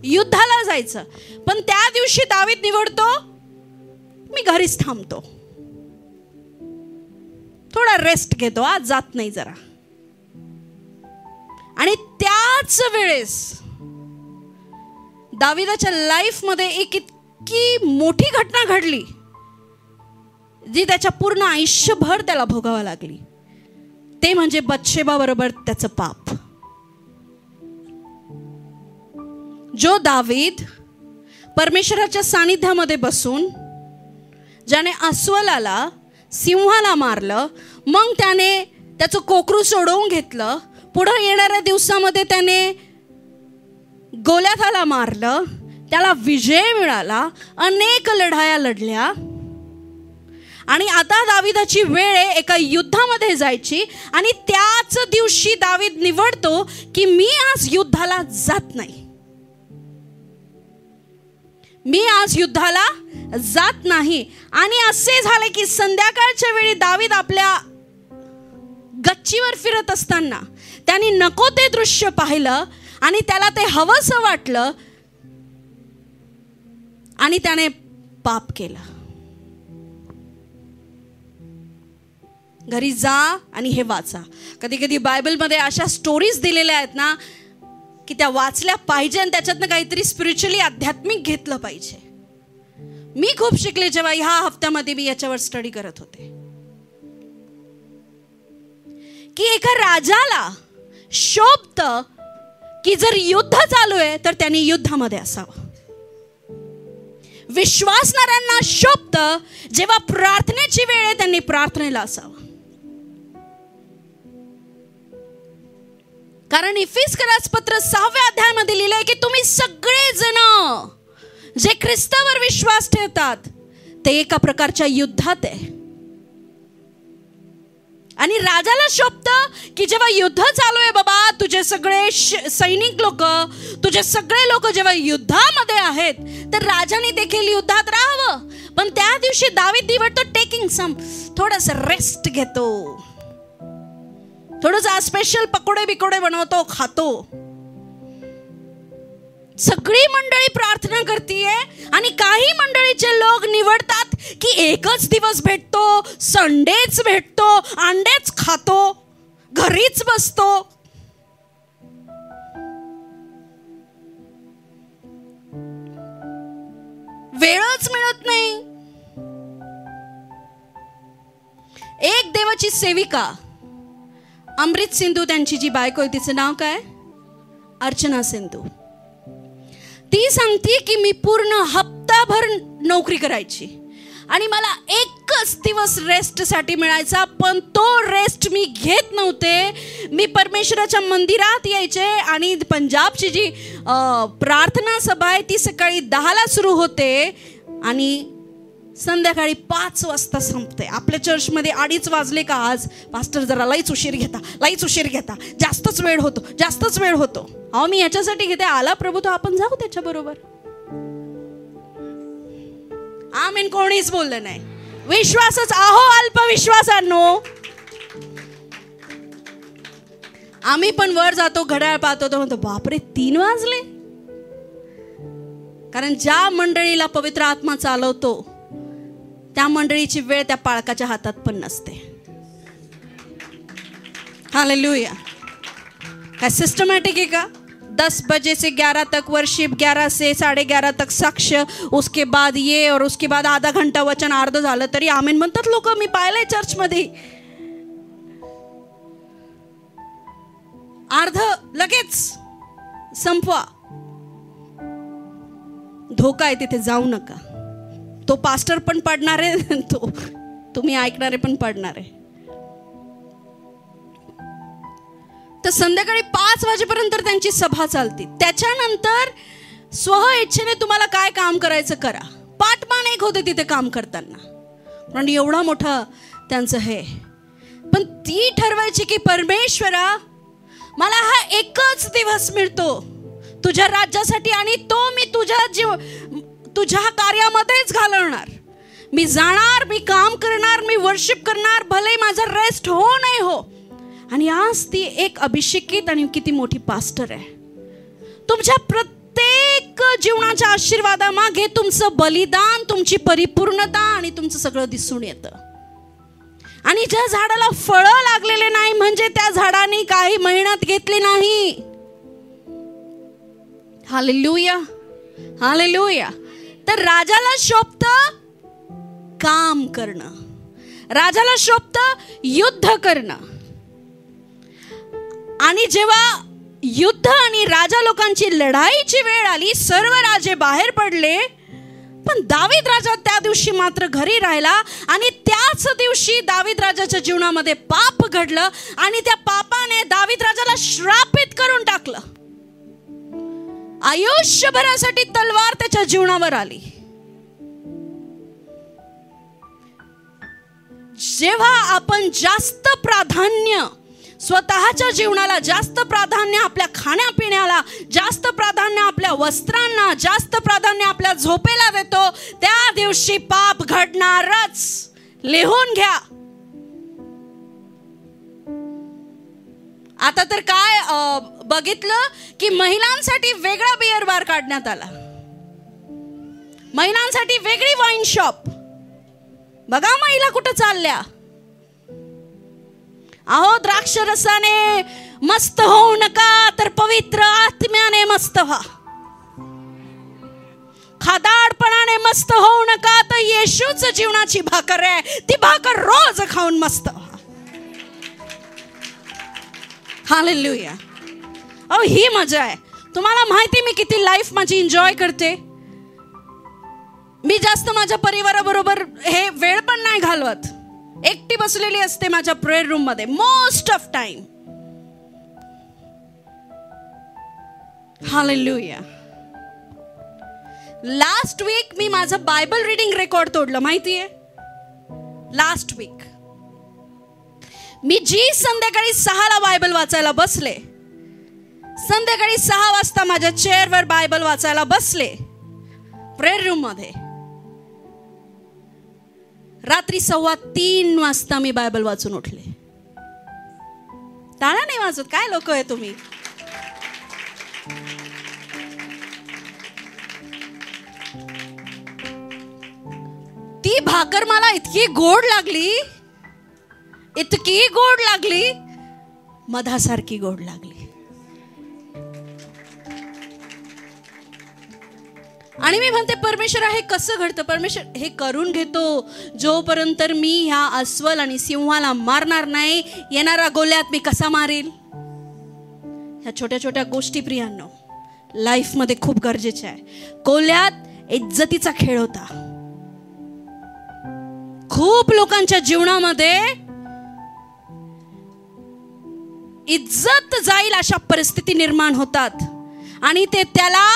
युद्धाला जायचं. पण त्या दिवशी दावीद निवडतो, मी घरीच थांबतो, थोडा रेस्ट घेतो, आज जात नाही जरा. आणि त्याच वेळेस दाविदाच्या लाईफ मध्ये एक इतकी मोठी घटना घडली, जी त्याच्या पूर्ण आयुष्यभर त्याला भोगावं लागली. ते म्हणजे बत्शेबा बरोबर त्याचं पाप. जो दावीद परमेश्वराच्या सानिध्यामध्ये बसून, ज्याने अस्वलाला सिंहाला मारलं, मग त्याने त्याचं कोकरू सोडवून घेतलं, पुढे येणाऱ्या दिवसामध्ये त्याने गोल्यादाला मारलं, त्याला विजय मिळाला, अनेक लढाया लढल्या. आणि आता दाविदाची वेळ आहे एका युद्धामध्ये जायची. आणि त्याच दिवशी दावीद निवडतो की मी आज युद्धाला जात नाही, मी आज युद्धाला जात नाही. आणि असे झाले की संध्याकाळच्या वेळी दावीद आपल्या गच्चीवर फिरत असताना त्यांनी नको ते दृश्य पाहिलं आणि त्याला ते हवंसं वाटलं आणि त्याने पाप केलं. घरी जा आणि हे वाचा. कधी कधी बायबलमध्ये अशा स्टोरीज दिलेल्या आहेत ना की त्या वाचल्या पाहिजे आणि त्याच्यातनं काहीतरी स्पिरिच्युअली आध्यात्मिक घेतलं पाहिजे. मी खूप शिकले जेव्हा ह्या हफ्त्यामध्ये मी याच्यावर स्टडी करत होते की एका राजाला शोभतं की जर युद्ध चालू आहे तर त्यांनी युद्धामध्ये असावं. विश्वासणाऱ्यांना शोभतं जेव्हा प्रार्थनेची वेळ आहे त्यांनी प्रार्थनेला असावं. कारण इफिस्करास पत्र 6व्या अध्यायामध्ये लिहिलंय की तुम्ही सगळेजण जे ख्रिस्तावर विश्वास ठेवतात ते एका प्रकारच्या युद्धात आहे. आणि राजाला शोभतं की जेव्हा युद्ध चालू आहे बाबा, तुझे सगळे सैनिक लोक, तुझे सगळे लोक जेव्हा युद्धामध्ये आहेत तर राजाने देखील युद्धात राहावं. पण त्या दिवशी दावीद निवडतो टेकिंग सम, थोडस रेस्ट घेतो, थोडस स्पेशल पकोडे बिकोडे बनवतो, खातो. सगळी मंडळी प्रार्थना करतीये आणि काही मंडळीचे लोक निवडतात की एकच दिवस भेटतो, संडेच भेटतो, अंडेच खातो, घरीच बसतो. वेळच मिळत नाही. एक देवाची सेविका अमृत सिंधू, त्यांची जी बायको आहे तिचं नाव काय, अर्चना सिंधू, ती सांगते की मी पूर्ण हप्ताभर नोकरी करायची आणि मला एकच दिवस रेस्टसाठी मिळायचा, पण तो रेस्ट मी घेत नव्हते. मी परमेश्वराच्या मंदिरात यायचे आणि पंजाबची जी प्रार्थना सभा आहे ती सकाळी 10ला सुरू होते आणि संध्याकाळी 5 वाजता संपते. आपल्या चर्चमध्ये 2:30 वाजले का आज पास्टर जरा लईच उशीर घेता, जास्तच वेळ होतो. अहो मी याच्यासाठी घेते, आला प्रभू तो आपण जाऊ त्याच्याबरोबर. आमेन. कोणीच बोललं नाही. विश्वासच आहो अल्पविश्वासांनो. आम्ही पण वर जातो, घड्याळ पाहतो तर म्हणतो बापरे 3 वाजले. कारण ज्या मंडळीला पवित्र आत्मा चालवतो त्या मंडळीची वेळ त्या पाळकाच्या हातात पण नसते. हालेलुया. काय सिस्टमॅटिक आहे का? 10 बजे से 11 तक वर्शिप, 11 से 11:30 तक साक्ष्य, उसके बाद ये और उसके बाद आधा घंटा वचन, अर्ध झालं तरी आमेन म्हणतात लोक. मी पाहिलंय चर्चमध्ये. अर्ध लगेच संपवा. धोका आहे तिथे, जाऊ नका. तो पास्टर पण पडणार आहे, तो तुम्ही ऐकणारे पण पडणार आहे. तर संध्याकाळी 5 वाजेपर्यंत त्यांची सभा चालते. त्याच्यानंतर स्व इच्छेने तुम्हाला काय काम करायचं करा. पाठमान एक होते तिथे काम करताना, पण एवढा मोठा त्यांचं हे. पण ती ठरवायची की परमेश्वरा मला हा एकच दिवस मिळतो तुझ्या राज्यासाठी आणि तो मी तुझ्या कार्यामध्येच घालवणार. मी जाणार, मी काम करणार, मी वर्शिप करणार, भले माझा रेस्ट हो नाही हो. आणि आज ती एक अभिषेकित आणि किती मोठी पास्टर आहे. तुमच्या प्रत्येक जीवनाच्या आशीर्वादामागे तुमचं बलिदान, तुमची परिपूर्णता आणि तुमचं सगळं दिसून येतं. आणि ज्या झाडाला फळं लागलेले नाही म्हणजे त्या झाडाने काही मेहनत घेतली नाही. Hallelujah, hallelujah. तर राजाला शोभतं काम करणं, राजाला शोभतं युद्ध करणं. आणि जेव्हा युद्ध आणि राजा लोकांची लढाईची वेळ आली, सर्व राजे बाहेर पडले, पण दावीद राजा त्या दिवशी मात्र घरी राहिला. आणि त्याच दिवशी दावीद राजाच्या जीवनामध्ये पाप घडलं आणि त्या पापाने दावीद राजाला श्रापित करून टाकलं. आयुष्यभरासाठी तलवार त्याच्या जीवनावर आली. जेव्हा आपण जास्त प्राधान्य स्वतःच्या जीवनाला, जास्त प्राधान्य आपल्या खाण्यापिण्याला, जास्त प्राधान्य आपल्या वस्त्रांना, जास्त प्राधान्य आपल्या झोपेला देतो, त्या दिवशी पाप घडणारच. लिहून घ्या. आता तर काय बघितलं की महिलांसाठी वेगळा बिअर बार काढण्यात आला, महिलांसाठी वेगळी वाईन शॉप. बघा महिला कुठं चालल्या. अहो द्राक्ष रसाने मस्त होऊ नका, तर पवित्र आत्म्याने मस्त व्हा. खादाडपणाने मस्त होऊ नका, तर येशूच जीवनाची भाकर आहे, ती भाकर रोज खाऊन मस्त व्हा. हालेलुया. अहो ही मजा आहे. तुम्हाला माहिती मी किती लाईफ माझी एन्जॉय करते. मी जास्त माझ्या परिवाराबरोबर हे वेळ पण नाही घालवत. एकटी बसलेली असते माझ्या प्रेयर रूम मध्ये most of time. Hallelujah. Last week मी माझं बायबल रीडिंग रेकॉर्ड तोडलं, माहितीये. लास्ट वीक मी जी संध्याकाळी 6ला बायबल वाचायला बसले, संध्याकाळी 6 वाजता माझ्या चेअरवर बायबल वाचायला बसले प्रेयर रूम मध्ये, रात्री 2:15 वाजता मी बायबल वाचून उठले. टाळ्या नाही वाजत, काय लोक आहे तुम्ही. ती भाकर मला इतकी गोड लागली, इतकी गोड लागली, मधासारखी गोड लागली. आणि मी म्हणते परमेश्वर हे कसं घडतं. परमेश्वर हे करून घेतो जोपर्यंत मी ह्या अस्वल आणि सिंहाला मारणार नाही, येणारा गोल्यात मी कसा मारील. ह्या छोट्या छोट्या गोष्टी प्रियांनो लाईफ मध्ये खूप गरजेच्या आहे. गोल्यात इज्जतीचा खेळ होता. खूप लोकांच्या जीवनामध्ये इज्जत जाईल अशा परिस्थिती निर्माण होतात आणि ते त्याला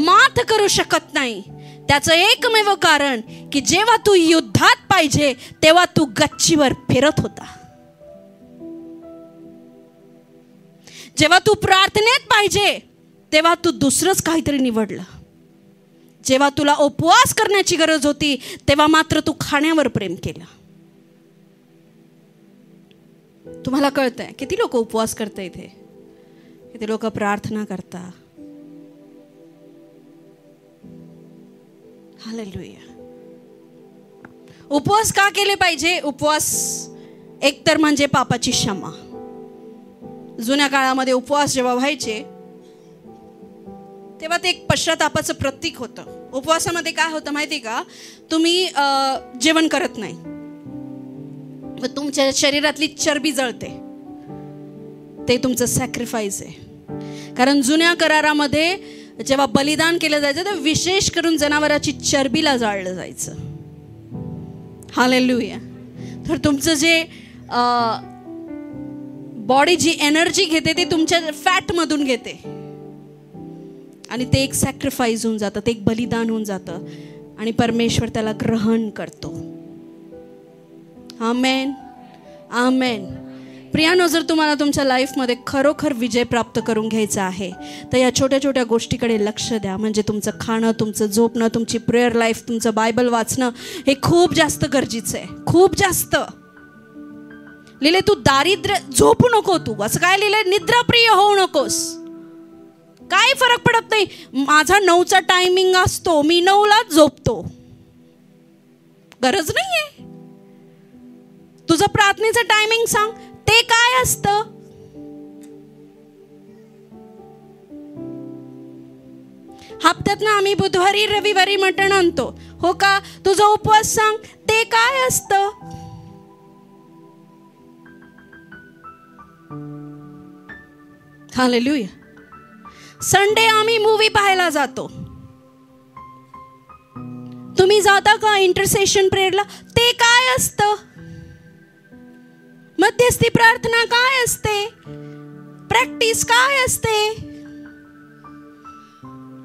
मात करू शकत नाही. त्याचं एकमेव कारण की जेव्हा तू युद्धात पाहिजे तेव्हा तू गच्चीवर फिरत होता. जेव्हा तू प्रार्थनेत पाहिजे तेव्हा तू दुसरंच काहीतरी निवडलं. जेव्हा तुला उपवास करण्याची गरज होती तेव्हा मात्र तू खाण्यावर प्रेम केलं. तुम्हाला कळतंय किती लोक उपवास करता, इथे किती लोक प्रार्थना करता. हालेलुया. उपवास का केले पाहिजे. उपवास एकतर म्हणजे पापाची क्षमा. जुन्या काळामध्ये उपवास जेव्हा व्हायचे तेव्हा ते एक पश्चातापाचं प्रतीक होतं. उपवासामध्ये काय होतं माहिती का, तुम्ही जेवण करत नाही, तुमच्या शरीरातली चरबी जळते, ते तुमचं सॅक्रिफाईस आहे. कारण जुन्या करारामध्ये जेव्हा बलिदान केलं जायचं तर विशेष करून जनावराची चरबीला जाळलं जायचं. हालेलुया. तर तुमचं जे बॉडी जी एनर्जी घेते ते तुमच्या फॅट मधून घेते आणि ते एक सॅक्रिफाईस होऊन जातं, ते एक बलिदान होऊन जातं आणि परमेश्वर त्याला ग्रहण करतो. आमेन, आमेन. प्रियानो, जर तुम्हाला तुमच्या लाईफमध्ये खरोखर विजय प्राप्त करून घ्यायचा आहे तर या छोट्या छोट्या गोष्टीकडे लक्ष द्या. म्हणजे तुमचं खाणं, तुमचं झोपणं, तुमची प्रेयर लाईफ, तुमचं बायबल वाचणं हे खूप जास्त गरजेचं आहे. खूप जास्त. लिहिले तू दारिद्र्य झोपू नको, तू असं काय लिहिलंय, निद्राप्रिय होऊ नकोस. काही फरक पडत नाही. माझा 9चा टायमिंग असतो, मी 9लाच झोपतो, गरज नाहीये. तुझं प्रार्थनेचं टायमिंग सांग, ते काय असतं. हप्त्यातनं आम्ही बुधवारी रविवारी मटण आणतो, हो का. तुझा उपवास सांग, ते काय असतं. हालेलुया. संडे आम्ही मूवी पाहायला जातो, तुम्ही जाता का इंटरसेशन प्रेयरला, ते काय असतं. मध्यस्थी प्रार्थना काय असते, प्रॅक्टिस काय असते,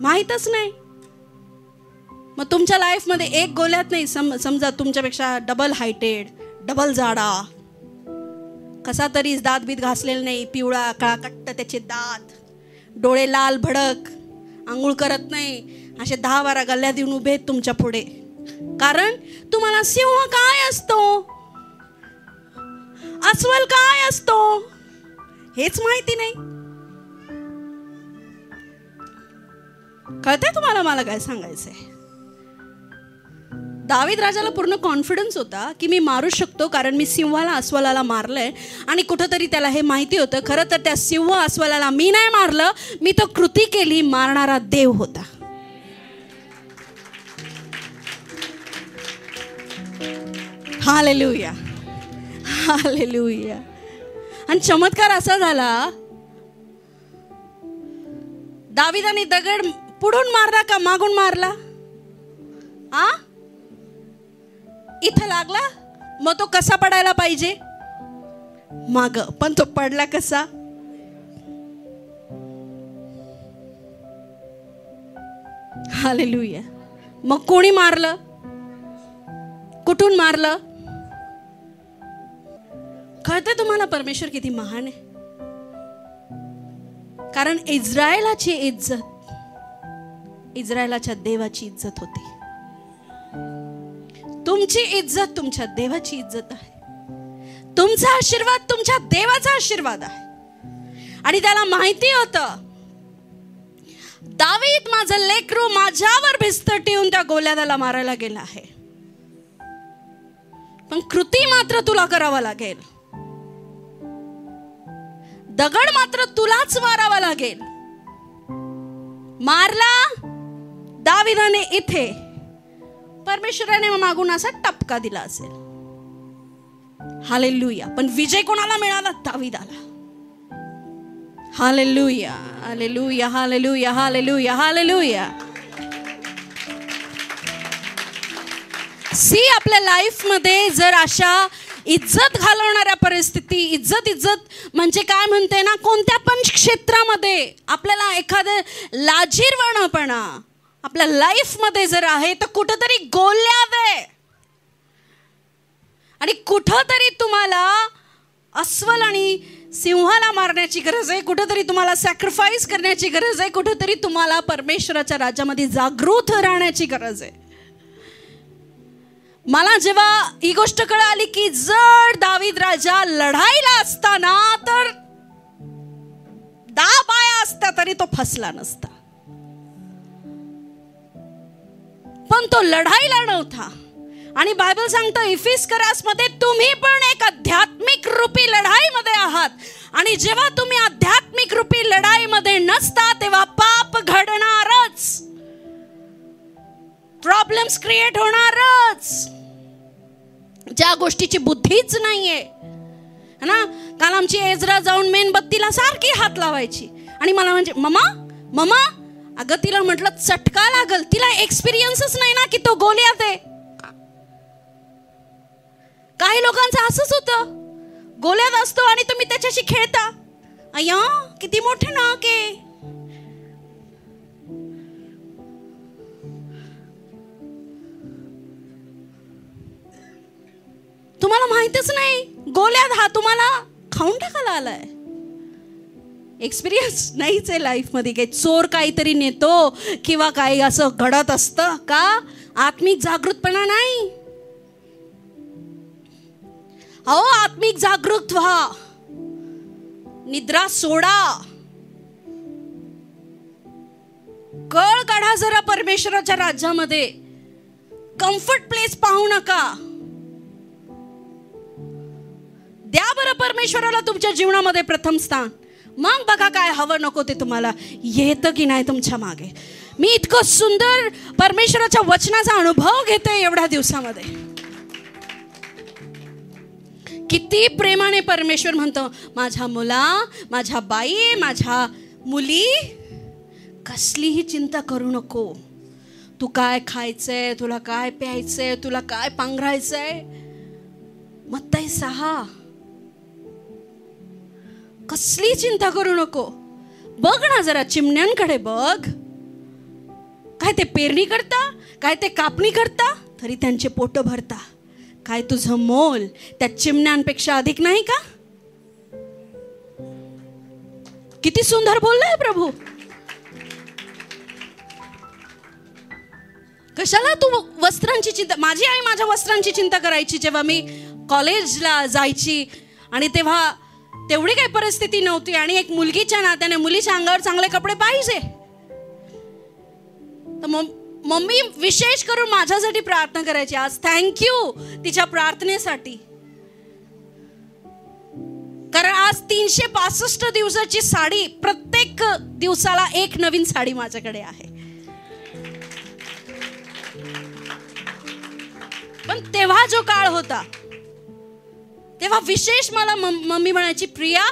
माहीतच नाही. मग तुमच्या लाईफ मध्ये एक गोल्यात नाही, समजा तुमच्यापेक्षा डबल हायटेड, डबल जाडा, कसा तरी दात बीत घासलेला नाही, पिवळा काळाकट्ट त्याचे दात, डोळे लाल भडक, आंघोळ करत नाही, असे 10-12 गल्ल्या देऊन उभे आहेत तुमच्या पुढे. कारण तुम्हाला सिंह काय असतो, अस्वल काय असतो हेच माहिती नाही. कळतंय तुम्हाला मला काय सांगायचंय. दावीद राजाला पूर्ण कॉन्फिडन्स होता की मी मारू शकतो, कारण मी सिंहाला अस्वलाला मारलंय. आणि कुठंतरी त्याला हे माहिती होतं, खरं तर त्या सिंह अस्वलाला मी नाही मारलं, मी तो कृती केली, मारणारा देव होता. Hallelujah, hallelujah. आणि चमत्कार असा झाला, दाविदाने दगड पुढून मारला का मागून मारला? इथं लागला, मग तो कसा पडायला पाहिजे? माग. पण तो पडला कसा? हालेलुया. मग कोणी मारलं? कुठून मारलं? कळतंय तुम्हाला परमेश्वर किती महान आहे? कारण इस्रायलाची इज्जत, इस्रायलाच्या देवाची इज्जत होती. तुमची इज्जत तुमच्या देवाची इज्जत आहे. तुमचा आशीर्वाद तुमच्या देवाचा आशीर्वाद आहे. आणि त्याला माहिती होतं, दावीद माझं लेकरू माझ्यावर भिस्त ठेवून त्या गोल्यादाला मारायला गेला आहे, पण कृती मात्र तुला करावा लागेल. दगड मात्र तुलाच मारावा लागेल. मारला दाविदाने इथे, परमेश्वराने मागून असा टपका दिला असेल. हालेलुया. पण विजय कोणाला मिळाला? दाविदाला. Hallelujah, hallelujah, hallelujah, hallelujah, hallelujah. See, आपल्या लाईफ मध्ये जर अशा इज्जत घालवणाऱ्या परिस्थिती, इज्जत म्हणजे काय म्हणते ना, कोणत्या पण क्षेत्रामध्ये आपल्याला एखादं लाजिरवाणपणा आपल्या लाईफ मध्ये जर आहे, तर कुठंतरी गोल्याद आहे. आणि कुठंतरी तुम्हाला अस्वल आणि सिंहाला मारण्याची गरज आहे, कुठंतरी तुम्हाला सॅक्रिफाईस करण्याची गरज आहे, कुठंतरी तुम्हाला परमेश्वराच्या राज्यामध्ये जागृत राहण्याची गरज आहे. मला जेव्हा ही गोष्ट कळाली की जर दावीद राजा लढाईला असताना तर 10 बाया असता तरी तो फसला नसता, पण तो लढाईला नव्हता. आणि बायबल सांगतं इफिस्करासमध्ये, तुम्ही पण एक आध्यात्मिक रूपी लढाईमध्ये आहात. आणि जेव्हा तुम्ही आध्यात्मिक रूपी लढाईमध्ये नसता तेव्हा पाप घडणारच, प्रॉब्लेम्स क्रिएट होणारच, ज्या गोष्टीची बुद्धीच नाहीये ना. काल आमची एजरा जाऊन मेणबत्तीला सारखी हात लावायची आणि मला म्हणजे ममा अगं तिला म्हटलं चटका लागल, तिला एक्सपिरियन्सच नाही ना की तो गोल्यात आहे. काही लोकांचं असंच होतं, गोल्यात असतो आणि तुम्ही त्याच्याशी खेळता, अय्या किती मोठे नाक आहे. तुम्हाला माहितच नाही गोल्यात हा तुम्हाला खाऊन टाकायला आलाय. एक्सपिरियन्स नाहीच आहे लाईफ मध्ये. काही चोर काहीतरी नेतो किंवा काही असं घडत असतं का? आत्मिक जागृतपणा नाही. अहो आत्मिक जागृत व्हा, निद्रा सोडा, कळ काढा जरा परमेश्वराच्या राज्यामध्ये. कम्फर्ट प्लेस पाहू नका. द्या बरं परमेश्वराला तुमच्या जीवनामध्ये प्रथम स्थान. मग बघा काय हवं नको ते तुम्हाला येतं की नाही तुमच्या मागे. मी इतकं सुंदर परमेश्वराच्या वचनाचा अनुभव घेते एवढ्या दिवसामध्ये. किती प्रेमाने परमेश्वर म्हणतो, माझ्या मुला, माझ्या बाई, माझ्या मुली, कसलीही चिंता करू नको. तू काय खायचंय, तुला काय प्यायचंय, तुला काय पांघरायचंय. मत्ती 6. कसली चिंता करू नको. बघ ना जरा चिमण्यांकडे बघ, काय ते पेरणी करता, काय ते कापणी करता, तरी त्यांचे पोट भरता. काय तुझं मोल त्या चिमण्यांपेक्षा अधिक नाही का? किती सुंदर बोललाय प्रभू. कशाला तू वस्त्रांची चिंता. माझी आई माझ्या वस्त्रांची चिंता करायची जेव्हा मी कॉलेजला जायची, आणि तेव्हा तेवढी काही परिस्थिती नव्हती, आणि एक मुलगीच्या नात्याने मुलीच्या अंगावर चांगले कपडे पाहिजे. तर मग मम्मी विशेष करून माझ्यासाठी प्रार्थना करायची आज. थँक्यू तिच्या प्रार्थनेसाठी. कारण आज 365 दिवसाची साडी, प्रत्येक दिवसाला एक नवीन साडी माझ्याकडे आहे. पण तेव्हा जो काळ होता तेव्हा विशेष मला मम्मी म्हणायची, प्रिया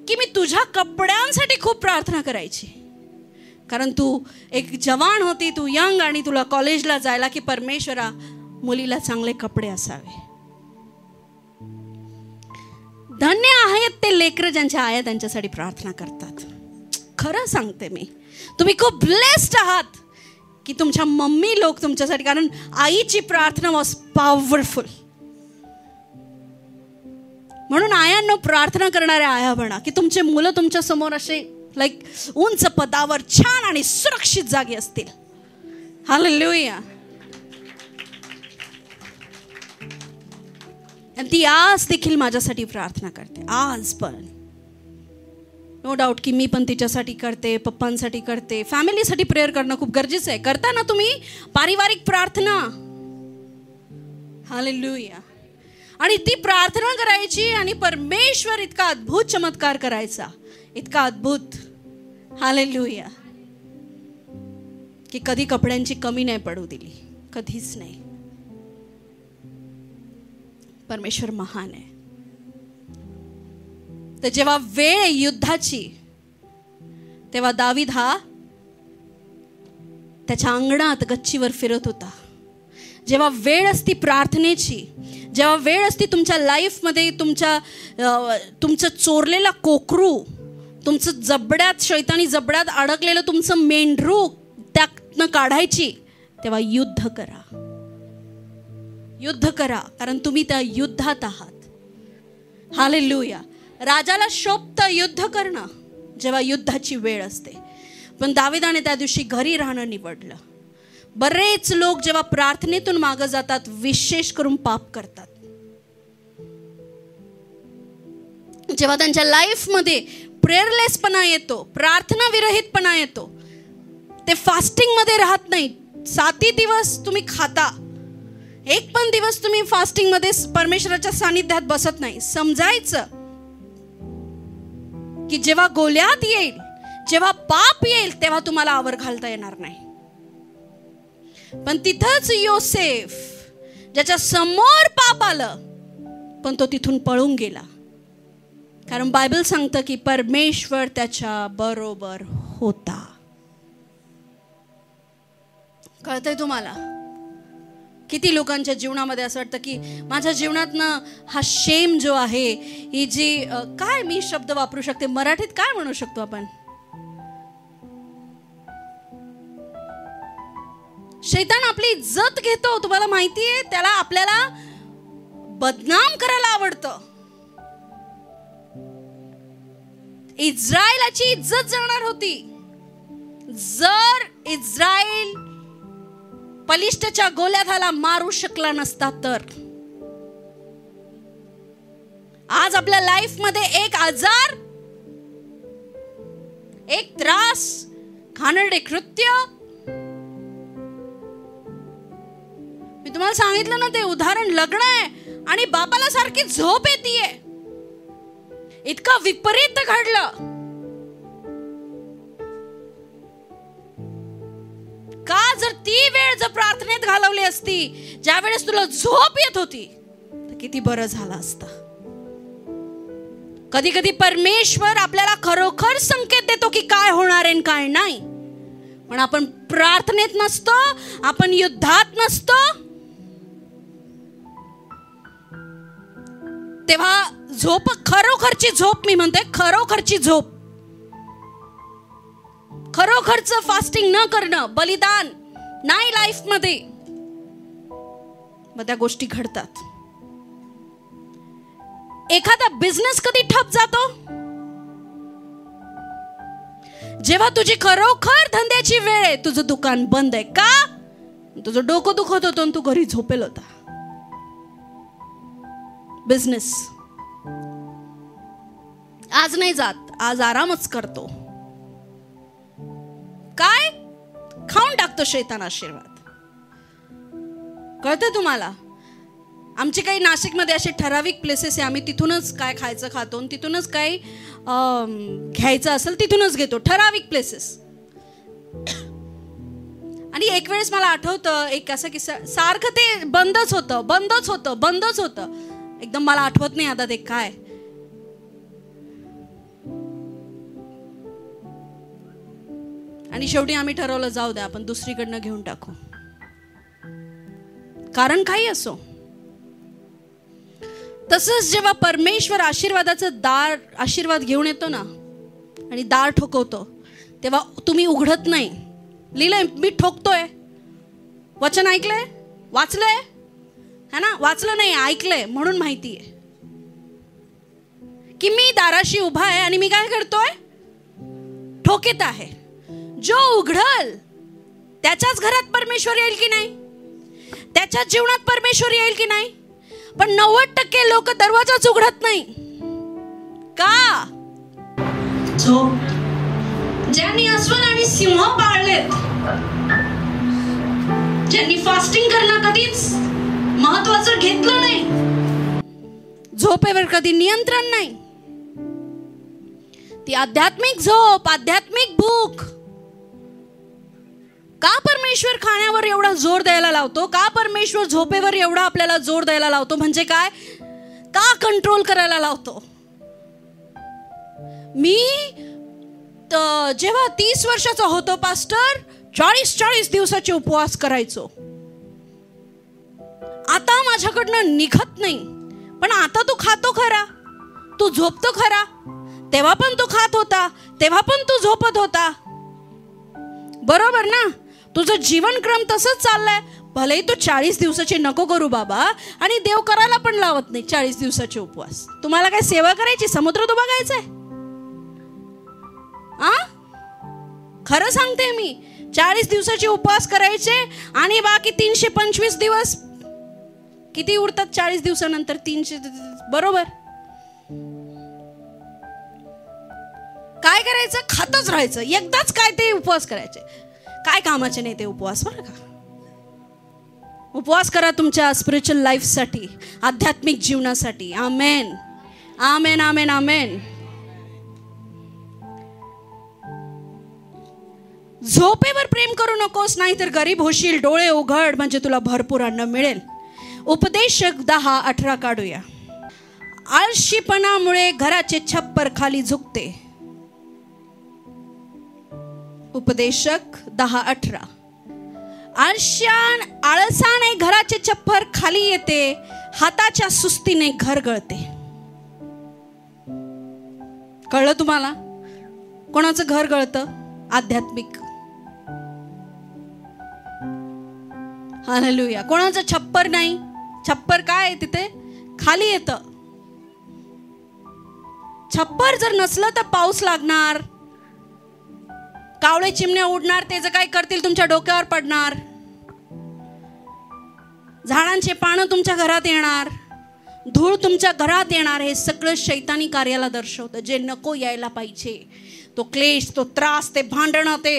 की मी तुझ्या कपड्यांसाठी खूप प्रार्थना करायची. कारण तू एक जवान होती, तू यंग, आणि तुला कॉलेजला जायला की परमेश्वरा मुलीला चांगले कपडे असावे. धन्य आहेत ते लेकरं ज्यांच्या आया त्यांच्यासाठी प्रार्थना करतात. खरं सांगते मी, तुम्ही खूप ब्लेस्ड आहात की तुमच्या मम्मी लोक तुमच्यासाठी, कारण आईची प्रार्थना वॉज पॉवरफुल. म्हणून आयांनो, प्रार्थना करणाऱ्या आया बना की तुमचे मुलं तुमच्या समोर असे लाईक उंच पदावर छान आणि सुरक्षित जागी असतील. हालेलुया. आणि ती आज देखील माझ्यासाठी प्रार्थना करते, आज पण. नो डाऊट की मी पण तिच्यासाठी करते, पप्पांसाठी करते, फॅमिलीसाठी प्रेयर करणं खूप गरजेचं आहे. करता ना तुम्ही पारिवारिक प्रार्थना? हालेलुया. आणि ती प्रार्थना करायची आणि परमेश्वर इतका अद्भुत चमत्कार करायचा, इतका अद्भुत. हालेलुया. की कधी कपड्यांची कमी नाही पडू दिली, कधीच नाही. परमेश्वर महान आहे. तर जेव्हा वेळ युद्धाची, तेव्हा दावीद हा त्याच्या अंगणात गच्चीवर फिरत होता. जेव्हा वेळ असती प्रार्थनेची, जेव्हा वेळ असती तुमच्या लाईफमध्ये तुमचं चोरलेला कोकरू, तुमचं जबड्यात, शैतानी जबड्यात अडकलेलं तुमचं मेंढरू त्यातनं काढायची, तेव्हा युद्ध करा. युद्ध करा, कारण तुम्ही त्या युद्धात आहात. हालेलुया. राजाला शोभतं युद्ध करणं जेव्हा युद्धाची वेळ असते. पण दाविदाने त्या दिवशी घरी राहणं निवडलं. बरेच लोक जेव्हा प्रार्थनेतून मागं जातात, विशेष करून पाप करतात. जेव्हा त्यांच्या लाईफमध्ये प्रेयरलेसपणा येतो, प्रार्थना विरहितपणा येतो, ते फास्टिंग मध्ये राहत नाही. 7 दिवस तुम्ही खाता, एक पण दिवस तुम्ही फास्टिंग मध्ये परमेश्वराच्या सानिध्यात बसत नाही. समजायचं की जेव्हा गोल्यात येईल, जेव्हा पाप येईल, तेव्हा तुम्हाला आवर घालता येणार नाही. पण तिथंच योसेफ, ज्याच्या समोर पाप आलं, पण तो तिथून पळून गेला. कारण बायबल सांगतं की परमेश्वर त्याच्या बरोबर होता. कळतंय तुम्हाला? किती लोकांच्या जीवनामध्ये असं वाटतं की माझ्या जीवनातनं हा शेम जो आहे, ही जी काय मी शब्द वापरू शकते, मराठीत काय म्हणू शकतो आपण, शैतान आपली इज्जत घेतो. तुम्हाला माहितीये, त्याला आपल्याला बदनाम करायला आवडतं. इस्रायलाची इज्जत जाणार होती जर इस्रायल पलिष्ठच्या गोल्याधाला मारू शकला नसता तर. आज आपल्या लाईफ मध्ये एक आजार, एक त्रास, घाणेरडे कृत्य. मी तुम्हाला सांगितलं ना ते उदाहरण, लग्न आहे आणि बापाला सारखी झोप येतीये. इतकं विपरीत घडलं. का? जर ती वेळ जर प्रार्थनेत घालवली असती, ज्या वेळेस तुला झोप येत होती, तर किती बरं झालं असतं. कधी कधी परमेश्वर आपल्याला खरोखर संकेत देतो की काय होणार आहे काय नाही, पण आपण प्रार्थनेत नसतो, आपण युद्धात नसतो. तेव्हा झोप, खरोखरची झोप, मी म्हणते खरोखरची झोप, खरोखरचं फास्टिंग न करणं, बलिदान नाही लाईफ मध्ये, मग त्या गोष्टी घडतात. एखादा बिझनेस कधी ठप जातो? जेव्हा तुझी खरोखर धंद्याची वेळ आहे, तुझं दुकान बंद आहे. का? तुझं डोकं दुखत होतं, तू घरी झोपेल होता. बिझनेस आज नाही जात, आज आरामच करतो. काय? खाऊन घेऊन टाकतो शैतान आशीर्वाद. कळतं तुम्हाला? आमचे काही नाशिकमध्ये असे ठराविक प्लेसेस आहे, आम्ही तिथूनच काय खायचं खातो, तिथूनच काय घ्यायचं असेल तिथूनच घेतो, ठराविक प्लेसेस. आणि एक वेळेस मला आठवतं एक असा किस्सा, सारखं ते बंदच होतं. एकदम मला आठवत नाही आता ते काय. आणि शेवटी आम्ही ठरवलं जाऊ द्या आपण दुसरीकडनं घेऊन टाकू, कारण काही असो. तसंच जेव्हा परमेश्वर आशीर्वादाचं दार आशीर्वाद घेऊन येतो ना आणि दार ठोकवतो, तेव्हा तुम्ही उघडत नाही. लिहिलंय मी ठोकतोय. वचन ऐकलंय, वाचलंय है ना? वाचलं नाही, ऐकलंय म्हणून माहिती आहे की मी दाराशी उभा आहे आणि मी काय करतोय? ठोकेत आहे. जो उघडल त्याच्याच घरात परमेश्वर येईल की नाही? त्याच्याच जीवनात परमेश्वर येईल की नाही? पण 90% लोक दरवाजाच उघडत नाही. का? ज्यांनी अस्वल आणि सिंह पाळलेत, ज्यांनी फास्टिंग करणं कधीच महत्वाचं घेतलं नाही, झोपेवर कधी नियंत्रण नाही, ती आध्यात्मिक झोप, आध्यात्मिक भूक. का परमेश्वर खाण्यावर एवढा जोर द्यायला लावतो? का परमेश्वर झोपेवर एवढा आपल्याला जोर द्यायला लावतो? म्हणजे काय? का कंट्रोल करायला लावतो? मी जेव्हा 30 वर्षाचा होतो पास्टर, 40 दिवसाचे उपवास करायचो. आता माझ्याकडनं निघत नाही. पण आता तू खातो खरा, तू झोपतो खरा. तेव्हा पण तू खात होता, तेव्हा पण तू झोपत होता. बरोबर ना? तुझं जीवनक्रम तसंच चाललंय. भलेही तू 40 दिवसाचे नको करू बाबा, आणि देव करायला पण लावत नाही 40 दिवसाचे उपवास. तुम्हाला काय सेवा करायची? समुद्र तो बघायचंय? खरं सांगते मी, 40 दिवसाचे उपवास करायचे आणि बाकी 325 दिवस किती उरतात 40 दिवसानंतर? 300. बरोबर. काय करायचं? खातच राहायचं. एकदाच काय ते उपवास करायचे. काय कामाचे नाही ते उपवास, बरं का? उपवास करा तुमच्या स्पिरिच्युअल लाईफसाठी, आध्यात्मिक जीवनासाठी. आमेन, आमेन, आमेन, आमेन. झोपेवर प्रेम करू नकोस, नाहीतर गरीब होशील. डोळे उघड म्हणजे तुला भरपूर अन्न मिळेल. उपदेशक 10:18 काढूया. आळशीपणामुळे घराचे छप्पर खाली झुकते. उपदेशक 10:18. आळसाने घराचे छप्पर खाली येते, हाताच्या सुस्तीने घर गळते. कळलं तुम्हाला? कोणाचं घर गळतं? आध्यात्मिक. हालेलुया. कोणाचं छप्पर नाही. छप्पर काय आहे? तिथे खाली येतं. छप्पर जर नसलं तर पाऊस लागणार, कावळे चिमण्या उडणार, ते जे काय करतील तुमच्या डोक्यावर पडणार, झाडांचे पानं तुमच्या घरात येणार, धूळ तुमच्या घरात येणार. हे सगळं शैतानी कार्याला दर्शवतं, जे नको यायला पाहिजे. तो क्लेश, तो त्रास, ते भांडणं, ते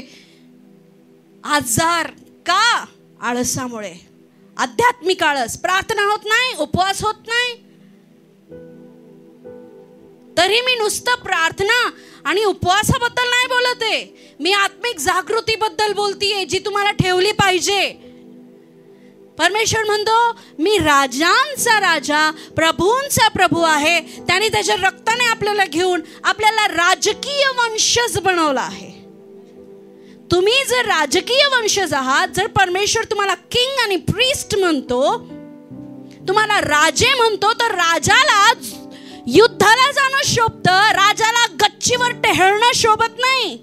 आजार. का? आळसामुळे. आध्यात्मिक आळस. प्रार्थना होत नाही, उपवास होत नाही. तरी मी नुसतं प्रार्थना आणि उपवासाबद्दल नाही बोलत आहे. मी आत्मिक जागृतीबद्दल बोलतीये, जी तुम्हाला ठेवली पाहिजे. परमेश्वर म्हणतो, मी राजांचा राजा, प्रभूंचा प्रभू आहे. त्याने त्याच्या रक्ताने आपल्याला घेऊन आपल्याला राजकीय वंशज बनवला आहे. तुम्ही जर राजकीय वंशज आहात, जर परमेश्वर तुम्हाला किंग आणि प्रीस्ट म्हणतो, तुम्हाला राजे म्हणतो, तर राजाला युद्धाला जाणं शोभतं, राजाला गच्चीवर टेहळणं शोभत नाही.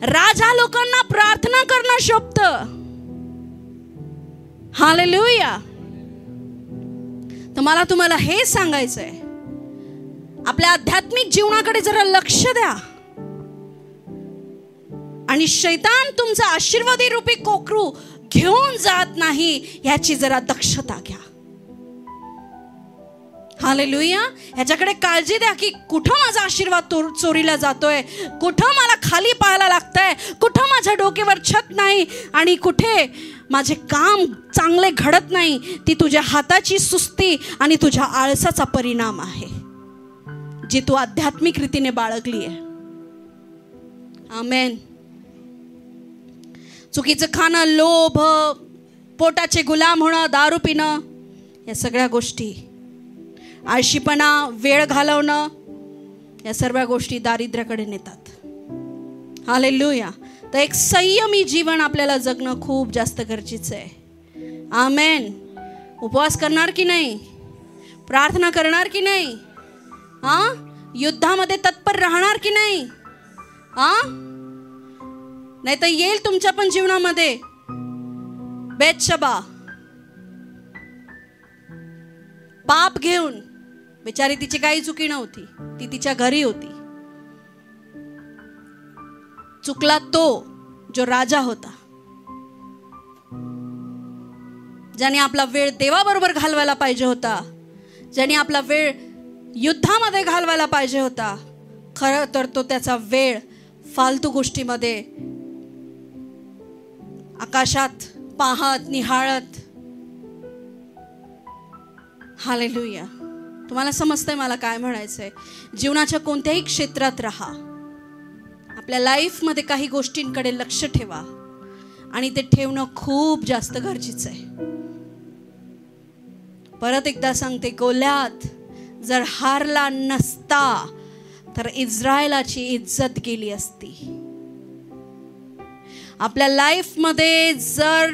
राजा लोकांना प्रार्थना करणं शोभतं. हालेलुया. तर मला तुम्हाला हे सांगायचंय, आपल्या आध्यात्मिक जीवनाकडे जरा लक्ष द्या. आणि शैतान तुमचा आशीर्वादी रूपी कोकरू घेऊन जात नाही याची जरा दक्षता घ्या. हालेलुया. ह्याच्याकडे काळजी द्या की कुठं माझा आशीर्वाद चोरीला जातोय, कुठं मला खाली पाहायला लागतंय, कुठं माझ्या डोक्यावर छत नाही आणि कुठे माझे काम चांगले घडत नाही. ती तुझ्या हाताची सुस्ती आणि तुझ्या आळसाचा परिणाम आहे, जी तू आध्यात्मिक रीतीने बाळगली आहे. आमेन. चुकीचं खाणं, लोभ, पोटाचे गुलाम होणं, दारू पिणं, या सगळ्या गोष्टी, आळशीपणा, वेळ घालवणं, या सर्व गोष्टी दारिद्र्याकडे नेतात. हालेलुया. तर एक संयमी जीवन आपल्याला जगणं खूप जास्त गरजेचं आहे. आमेन. उपवास करणार की नाही? प्रार्थना करणार की नाही? युद्धामध्ये तत्पर राहणार की नाही? नाही तर येईल तुमच्या पण जीवनामध्ये बेतशबा, पाप घेऊन. बिचारी तिची काही चुकी नव्हती, ती तिच्या घरी होती. चुकला तो जो राजा होता, ज्याने आपला वेळ देवाबरोबर घालवायला पाहिजे होता, ज्याने आपला वेळ युद्धामध्ये घालवायला पाहिजे होता. खरं तर तो त्याचा वेळ फालतू गोष्टीमध्ये, आकाशात पाहत निहाळत. हालेलुया. तुम्हाला समजतंय मला काय म्हणायचंय? जीवनाच्या कोणत्याही क्षेत्रात राहा, आपल्या लाईफमध्ये काही गोष्टींकडे लक्ष ठेवा आणि ते ठेवणं खूप जास्त गरजेचं आहे. परत एकदा सांगते, गोल्यात जर हारला नसता तर इस्रायलाची इज्जत गेली असती. आपल्या लाईफमध्ये जर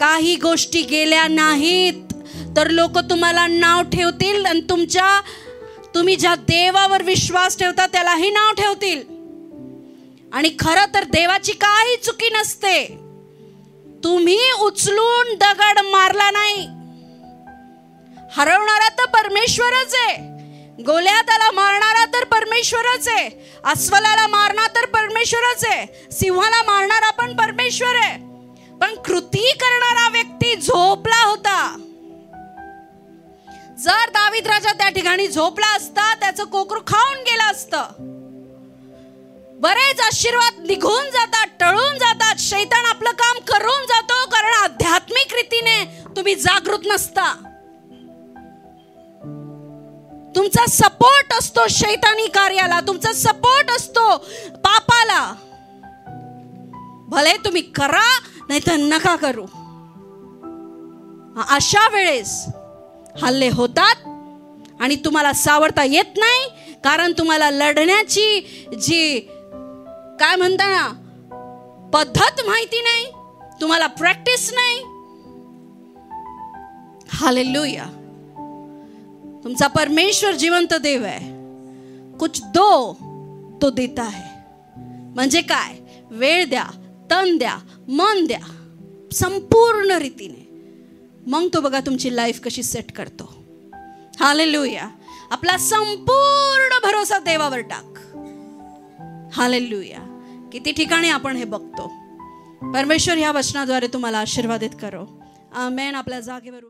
काही गोष्टी गेल्या नाहीत तर लोक तुम्हाला नाव ठेवतील आणि तुम्ही ज्या देवावर विश्वास ठेवता त्यालाही नाव ठेवतील. आणि खरं तर देवाची काही चुकी नसते. तुम्ही उचलून दगड मारला नाही. हरवणारा तर परमेश्वरच आहे, गोल्याताला मारणारा तर परमेश्वरच आहे, अस्वलाला मारणारा तर परमेश्वरच आहे, सिंहाला मारणारा पण परमेश्वर आहे. पण कृती करणारा व्यक्ती झोपला होता. जर दावीद राजा त्या ठिकाणी झोपला असता, त्याचं कोकरू खाऊन गेलं असतं. बरेच आशीर्वाद निघून जातात, टळून जातात, शैतान आपलं काम करून जातो, कारण आध्यात्मिक रीतीने तुम्ही जागृत नसता. तुमचा सपोर्ट असतो शैतानी कार्याला, तुमचा सपोर्ट असतो पापाला. भले तुम्ही करा नाही तर नका करू. अशा वेळेस हल्ले होतात आणि तुम्हाला सावरता येत नाही, कारण तुम्हाला लढण्याची जी काय म्हणता ना पद्धत माहिती नाही, तुम्हाला प्रॅक्टिस नाही. हालेलुया. तुमचा परमेश्वर जिवंत देव आहे. कुछ दो तो देता है. म्हणजे काय? वेळ द्या, तन द्या, मन द्या संपूर्ण रीतीने, मग तो बघा तुमची लाईफ कशी सेट करतो. हालेलुया. आपला संपूर्ण भरोसा देवावर टाक. हालेलुया. किती ठिकाणी आपण हे बघतो. परमेश्वर ह्या वचनाद्वारे तुम्हाला आशीर्वादित करो. आमेन. आपल्या जागेवर